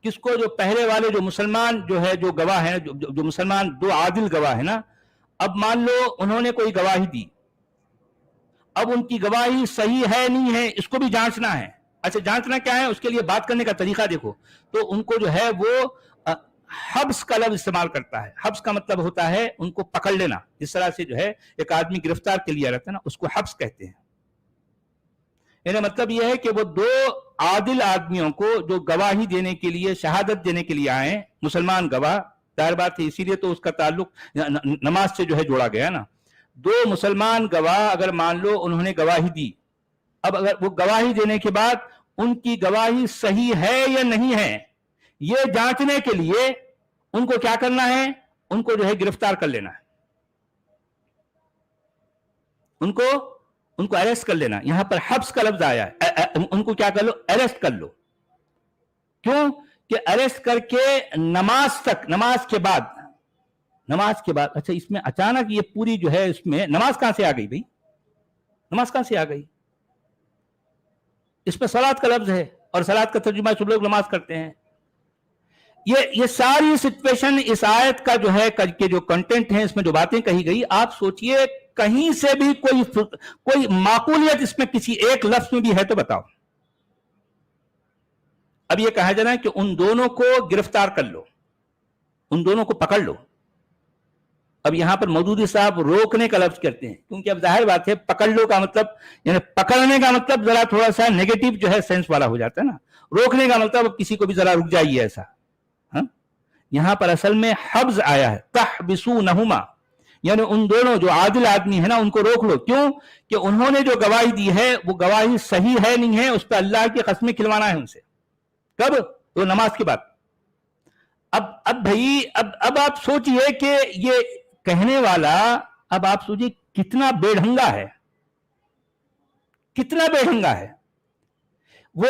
کس کو؟ جو پہلے والے جو مسلمان جو ہے جو گواہ ہیں، جو مسلمان 2 عادل گواہ ہیں نا، اب مان لو انہوں نے کوئی گواہی دی، اب ان کی گواہی صحیح ہے نہیں ہے اس کو بھی جانچنا ہے. اچھا، جانچنا کیا ہے؟ اس کے لیے بات کرنے کا طریقہ دیکھو. تو ان کو جو ہے وہ حبس کا لفظ استعمال کرتا ہے. حبس کا مطلب ہوتا ہے ان کو پکڑ لینا. جس طرح سے جو ہے ایک آدمی گرفتار کے لیے رہتا ہے نا, اس کو حبس کہتے ہیں. یعنی مطلب یہ ہے کہ وہ دو عادل آدمیوں کو جو گواہی دینے کے لیے, شہادت دینے کے لیے آئے, مسلمان گواہ, ظاہر بات ہے اسی لیے تو اس کا تعلق نماز سے جو ہے جوڑا گیا نا. دو مسلمان گواہ اگر مان لو انہوں نے گواہی دی, اب اگر وہ گواہی دینے کے بعد ان کی گواہی صحیح ہے یا نہیں ہے, یہ جانچنے کے لیے ان کو کیا کرنا ہے, ان کو جو ہے گرفتار کر لینا ہے, ان کو اریسٹ کر لینا. یہاں پر حبس کا لفظ آیا ہے, ان کو کیا کر لو, اریسٹ کر لو. کیوں کہ اریسٹ کر کے نماز تک, نماز کے بعد, اچھا اس میں اچانک یہ پوری جو ہے اس میں نماز کہاں سے آ گئی بھائی, نماز کہاں سے آ گئی؟ اس میں صلاۃ کا لفظ ہے, اور صلاۃ کا ترجمہ سب لوگ نماز کرتے ہیں. یہ ساری سچویشن اس آیت کا جو ہے کہ جو کنٹینٹ ہے, اس میں جو باتیں کہی گئی, آپ سوچئے کہیں سے بھی کوئی معقولیت اس میں کسی ایک لفظ میں بھی ہے تو بتاؤ. اب یہ کہا جا رہا ہے کہ ان دونوں کو گرفتار کر لو, ان دونوں کو پکڑ لو. اب یہاں پر مودودی صاحب روکنے کا لفظ کرتے ہیں, کیونکہ اب ظاہر بات ہے پکڑ لو کا مطلب, یعنی پکڑنے کا مطلب ذرا تھوڑا سا نیگیٹو جو ہے سینس والا ہو جاتا ہے نا. روکنے کا مطلب اب کسی کو بھی ذرا رک جائیے ایسا. یہاں پر اصل میں حبس آیا ہے, تحبسونہما, یعنی ان دونوں جو عادل آدمی ہے نا ان کو روک لو. کیوں کہ انہوں نے جو گواہی دی ہے وہ گواہی صحیح ہے نہیں ہے, اس پہ اللہ کی قسمیں کھلوانا ہے ان سے. کب؟ تو نماز کے بعد. اب بھائی اب آپ سوچئے کہ یہ کہنے والا, اب آپ سوچئے کتنا بے ڈھنگا ہے, کتنا بے ڈھنگا ہے. وہ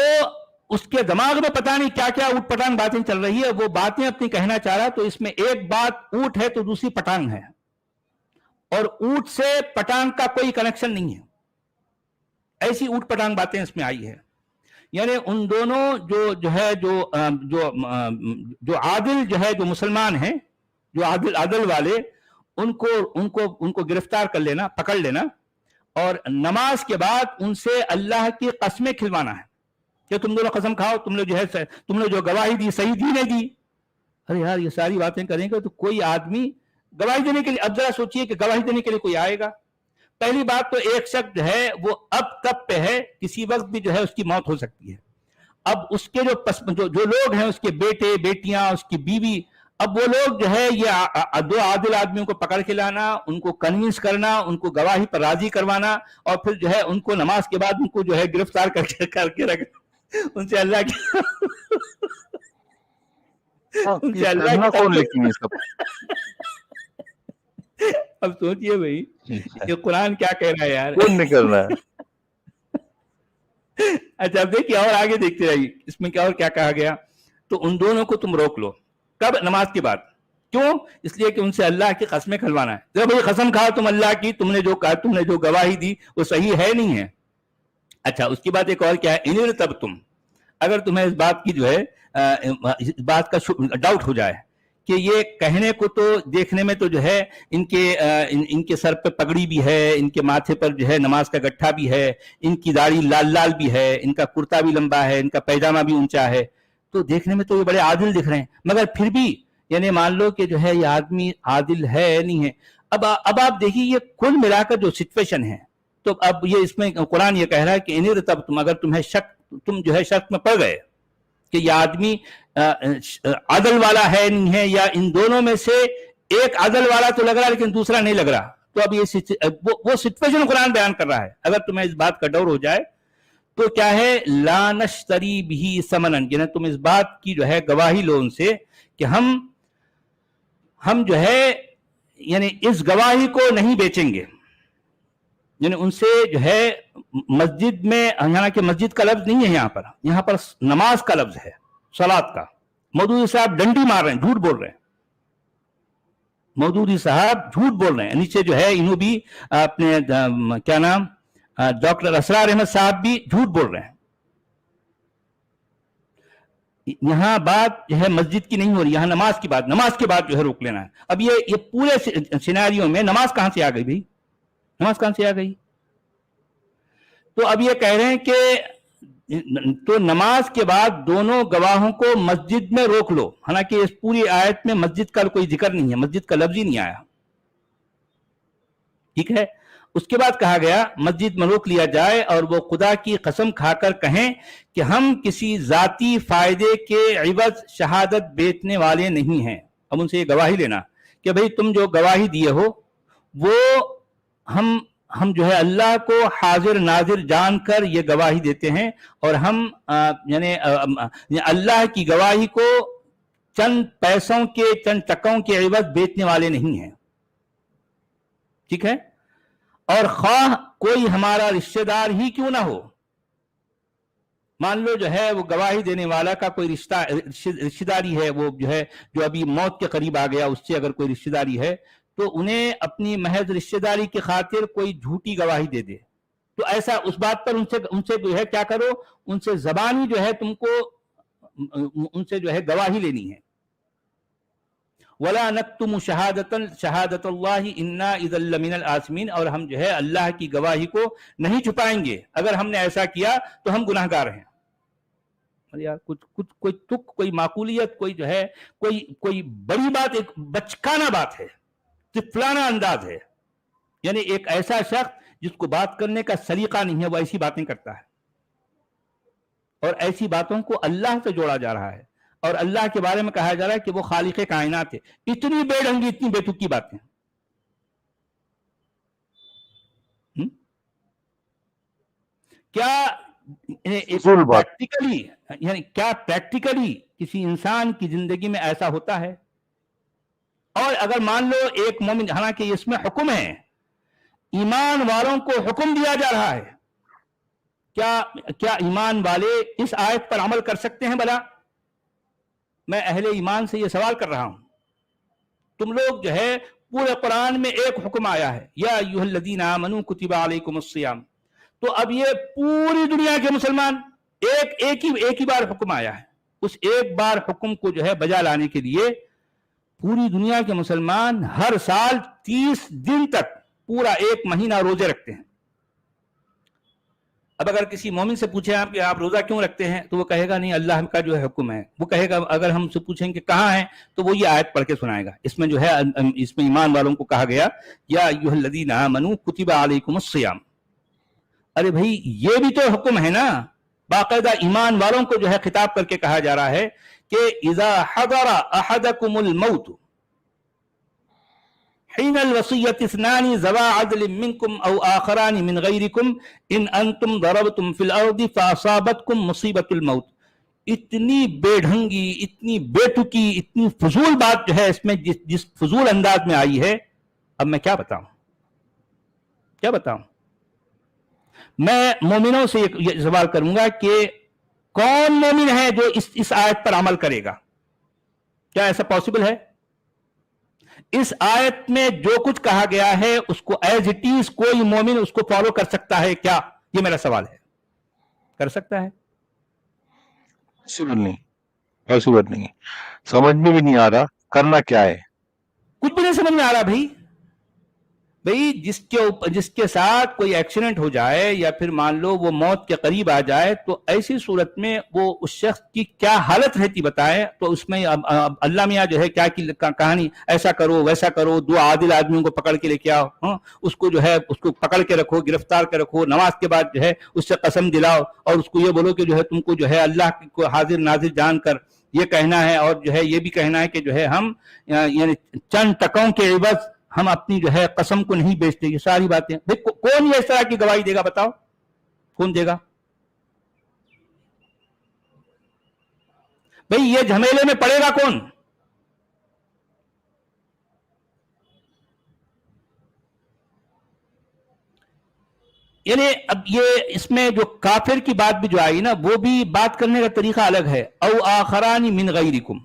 اس کے دماغ میں پتہ نہیں کیا کیا اوٹ پٹانگ باتیں چل رہی ہے, وہ باتیں اپنی کہنا چاہ رہا, تو اس میں ایک بات اونٹ ہے تو دوسری پٹانگ ہے, اور اونٹ سے پٹانگ کا کوئی کنیکشن نہیں ہے. ایسی اوٹ پٹانگ باتیں اس میں آئی ہے. یعنی ان دونوں جو ہے جو عادل جو ہے, جو مسلمان ہیں, جو عادل والے, ان کو گرفتار کر لینا, پکڑ لینا, اور نماز کے بعد ان سے اللہ کی قسمیں کھلوانا ہے کہ تم دونوں قسم کھاؤ, تم نے جو گواہی دی صحیح دی نہیں دی. ارے یار یہ ساری باتیں کریں گے تو کوئی آدمی گواہی دینے کے لیے, اب ذرا سوچئے کہ گواہی دینے کے لیے کوئی آئے گا. پہلی بات تو ایک شخص جو ہے وہ اب تب پہ ہے, کسی وقت بھی جو ہے اس کی موت ہو سکتی ہے. اب اس کے جو لوگ ہیں, اس کے بیٹے بیٹیاں, اس کی بیوی, اب وہ لوگ جو ہے یہ دو عادل آدمیوں کو پکڑ کے لانا, ان کو کنونس کرنا, ان کو گواہی پر راضی کروانا, اور پھر جو ہے ان کو نماز کے بعد ان کو جو ہے گرفتار کر کے رکھنا, ان سے اللہ کی کون لکھیں گے سب. اب سوچئے بھائی یہ قرآن کیا کہہ رہا ہے یار, کون نہیں کر رہا ہے. اچھا اب دیکھیے اور آگے دیکھتے رہیے اس میں کیا اور کیا کہا گیا. تو ان دونوں کو تم روک لو. کب؟ نماز کے بعد. کیوں؟ اس لیے کہ ان سے اللہ کی قسمیں کھلوانا ہے. جب بھائی قسم کھاؤ تم اللہ کی, تم نے جو کہا, تم نے جو گواہی دی وہ صحیح ہے نہیں ہے. اچھا اس کی بات ایک اور کیا ہے, انہیں تب تم, اگر تمہیں اس بات کی جو ہے اس بات کا ڈاؤٹ ہو جائے کہ یہ کہنے کو تو دیکھنے میں تو جو ہے ان کے سر پہ پگڑی بھی ہے, ان کے ماتھے پر جو ہے نماز کا گٹھا بھی ہے, ان کی داڑھی لال لال بھی ہے, ان کا کرتا بھی لمبا ہے, ان کا پیجامہ بھی اونچا ہے, تو دیکھنے میں تو یہ بڑے عادل دکھ رہے ہیں, مگر پھر بھی یعنی مان لو کہ جو ہے یہ آدمی عادل ہے نہیں ہے. اب آپ دیکھیے یہ کل ملا کر جو سچویشن ہے, تو اب یہ اس میں قرآن یہ کہہ رہا ہے کہ انہیں تب تم, اگر تمہیں شک, تم جو ہے شک میں پڑ گئے کہ یہ آدمی عدل والا ہے نہیں ہے, یا ان دونوں میں سے ایک عدل والا تو لگ رہا لیکن دوسرا نہیں لگ رہا, تو اب یہ وہ سچویشن قرآن بیان کر رہا ہے. اگر تمہیں اس بات کا ڈور ہو جائے تو کیا ہے, لا نشتری بھی ثمنن, یعنی تم اس بات کی جو ہے گواہی لو ان سے کہ ہم جو ہے یعنی اس گواہی کو نہیں بیچیں گے. یعنی ان سے جو ہے مسجد میں, یہاں کہ مسجد کا لفظ نہیں ہے یہاں پر نماز کا لفظ ہے, صلاۃ کا. مودودی صاحب ڈنڈی مار رہے ہیں, جھوٹ بول رہے ہیں, مودودی صاحب جھوٹ بول رہے ہیں. نیچے جو ہے انہوں بھی اپنے کیا نام, ڈاکٹر اسرار احمد صاحب بھی جھوٹ بول رہے ہیں. یہاں بات جو ہے مسجد کی نہیں ہو رہی, یہاں نماز کی بات, نماز کے بعد جو ہے روک لینا ہے. اب یہ پورے سیناریوں میں نماز کہاں سے آ گئی بھائی, نماز کہاں سے آ گئی؟ تو اب یہ کہہ رہے ہیں کہ تو نماز کے بعد دونوں گواہوں کو مسجد میں روک لو. حالانکہ اس پوری آیت میں مسجد کا کوئی ذکر نہیں ہے، مسجد کا لفظ ہی نہیں آیا. ٹھیک ہے. اس کے بعد کہا گیا مسجد میں روک لیا جائے اور وہ خدا کی قسم کھا کر کہیں کہ ہم کسی ذاتی فائدے کے عوض شہادت بیچنے والے نہیں ہیں. اب ان سے یہ گواہی لینا کہ بھئی تم جو گواہی دیے ہو وہ ہم جو ہے اللہ کو حاضر ناظر جان کر یہ گواہی دیتے ہیں، اور ہم یعنی اللہ کی گواہی کو چند پیسوں کے چند ٹکوں کے عوض بیچنے والے نہیں ہیں. ٹھیک ہے. اور خواہ کوئی ہمارا رشتہ دار ہی کیوں نہ ہو، مان لو جو ہے وہ گواہی دینے والا کا کوئی رشتہ داری ہے، وہ جو ہے جو ابھی موت کے قریب آ گیا، اس سے اگر کوئی رشتہ داری ہے تو انہیں اپنی محض رشتہ داری کی خاطر کوئی جھوٹی گواہی دے دے، تو ایسا اس بات پر ان سے جو ہے کیا کرو، ان سے زبانی جو ہے تم کو ان سے جو ہے گواہی لینی ہے. وَلَا نَكْتُمُ شَهَادَةَ اللَّهِ إِنَّا إِذًا لَّمِنَ الْآثِمِينَ، اور ہم جو ہے اللہ کی گواہی کو نہیں چھپائیں گے، اگر ہم نے ایسا کیا تو ہم گناہگار ہیں. یار کوئی تک، کوئی معقولیت، کوئی جو ہے کوئی بڑی بات، ایک بچکانہ بات ہے، طفلانہ انداز ہے. یعنی ایک ایسا شخص جس کو بات کرنے کا سلیقہ نہیں ہے وہ ایسی باتیں کرتا ہے، اور ایسی باتوں کو اللہ سے جوڑا جا رہا ہے، اور اللہ کے بارے میں کہا جا رہا ہے کہ وہ خالق کائنات ہے. اتنی بے ڈھنگی، اتنی بے تکی باتیں. کیا پریکٹیکلی، یعنی کیا پریکٹیکلی کسی انسان کی زندگی میں ایسا ہوتا ہے؟ اور اگر مان لو ایک مومن، حالانکہ اس میں حکم ہے، ایمان والوں کو حکم دیا جا رہا ہے، کیا ایمان والے اس آیت پر عمل کر سکتے ہیں بھلا؟ میں اہل ایمان سے یہ سوال کر رہا ہوں. تم لوگ جو ہے پورے قرآن میں ایک حکم آیا ہے، یا ایھا الذین آمنوا کتب علیکم الصیام. تو اب یہ پوری دنیا کے مسلمان ایک ہی بار حکم آیا ہے. اس ایک بار حکم کو جو ہے بجا لانے کے لیے پوری دنیا کے مسلمان ہر سال 30 دن تک پورا ایک مہینہ روزے رکھتے ہیں. اب اگر کسی مومن سے پوچھیں آپ کہ آپ روزہ کیوں رکھتے ہیں، تو وہ کہے گا نہیں اللہ کا جو ہے حکم ہے. وہ کہے گا، اگر ہم سے پوچھیں کہ کہاں ہیں، تو وہ یہ آیت پڑھ کے سنائے گا. اس میں جو ہے اس میں ایمان والوں کو کہا گیا یا ایھا الذین آمنوا کتب علیکم الصیام. ارے بھائی یہ بھی تو حکم ہے نا. باقاعدہ ایمان والوں کو جو ہے خطاب کر کے کہا جا رہا ہے کہ اذا حضر احدکم الموت حین الوصیۃ اثنان ذوا عدل منکم او آخران من غیرکم ان انتم ضربتم فی الارض فاصابتکم مصیبۃ الموت. اتنی بے ڈھنگی، اتنی بے تکی، اتنی فضول بات جو ہے اس میں جس فضول انداز میں آئی ہے، اب میں کیا بتاؤں. میں مومنوں سے یہ سوال کروں گا کہ کون مومن ہے جو اس آیت پر عمل کرے گا؟ کیا ایسا پاسبل ہے؟ اس آیت میں جو کچھ کہا گیا ہے اس کو ایز اٹ از کوئی مومن اس کو فالو کر سکتا ہے کیا؟ یہ میرا سوال ہے. کر سکتا ہے؟ پاسبل نہیں. سمجھ میں بھی نہیں آ رہا کرنا کیا ہے. کچھ بھی نہیں سمجھ میں آ رہا بھائی جس کے ساتھ کوئی ایکسیڈنٹ ہو جائے یا پھر مان لو وہ موت کے قریب آ جائے، تو ایسی صورت میں وہ اس شخص کی کیا حالت رہتی بتائے. تو اس میں اللہ میاں جو ہے کیا کی کہانی، ایسا کرو ویسا کرو، 2 عادل آدمیوں کو پکڑ کے لے کے آؤ، اس کو جو ہے اس کو پکڑ کے رکھو، گرفتار کے رکھو، نماز کے بعد جو ہے اس سے قسم دلاؤ، اور اس کو یہ بولو کہ جو ہے تم کو جو ہے اللہ کو حاضر ناظر جان کر یہ کہنا ہے، اور جو ہے یہ بھی کہنا ہے کہ جو ہے ہم یعنی چند ٹکوں کے عوض ہم اپنی جو ہے قسم کو نہیں بیچتے. یہ ساری باتیں کون یہ اس طرح کی گواہی دے گا؟ بتاؤ کون دے گا بھئی؟ یہ جھمیلے میں پڑے گا کون؟ یعنی اب یہ اس میں جو کافر کی بات بھی جو آئی نا، وہ بھی بات کرنے کا طریقہ الگ ہے. او آخران من غیرکم،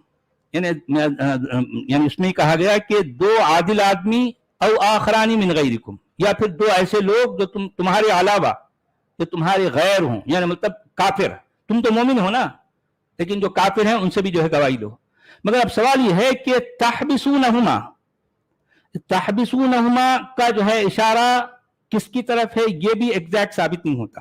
یعنی اس میں کہا گیا کہ 2 عادل آدمی، او آخران من غیرکم، یا پھر 2 ایسے لوگ جو تمہارے علاوہ، جو تمہارے غیر ہوں، یعنی مطلب کافر. تم تو مومن ہو نا، لیکن جو کافر ہیں ان سے بھی جو ہے گواہی دو. مگر اب سوال یہ ہے کہ تحبسونہما کا جو ہے اشارہ کس کی طرف ہے، یہ بھی ایگزیکٹ ثابت نہیں ہوتا.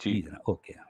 جی جی جناب، اوکے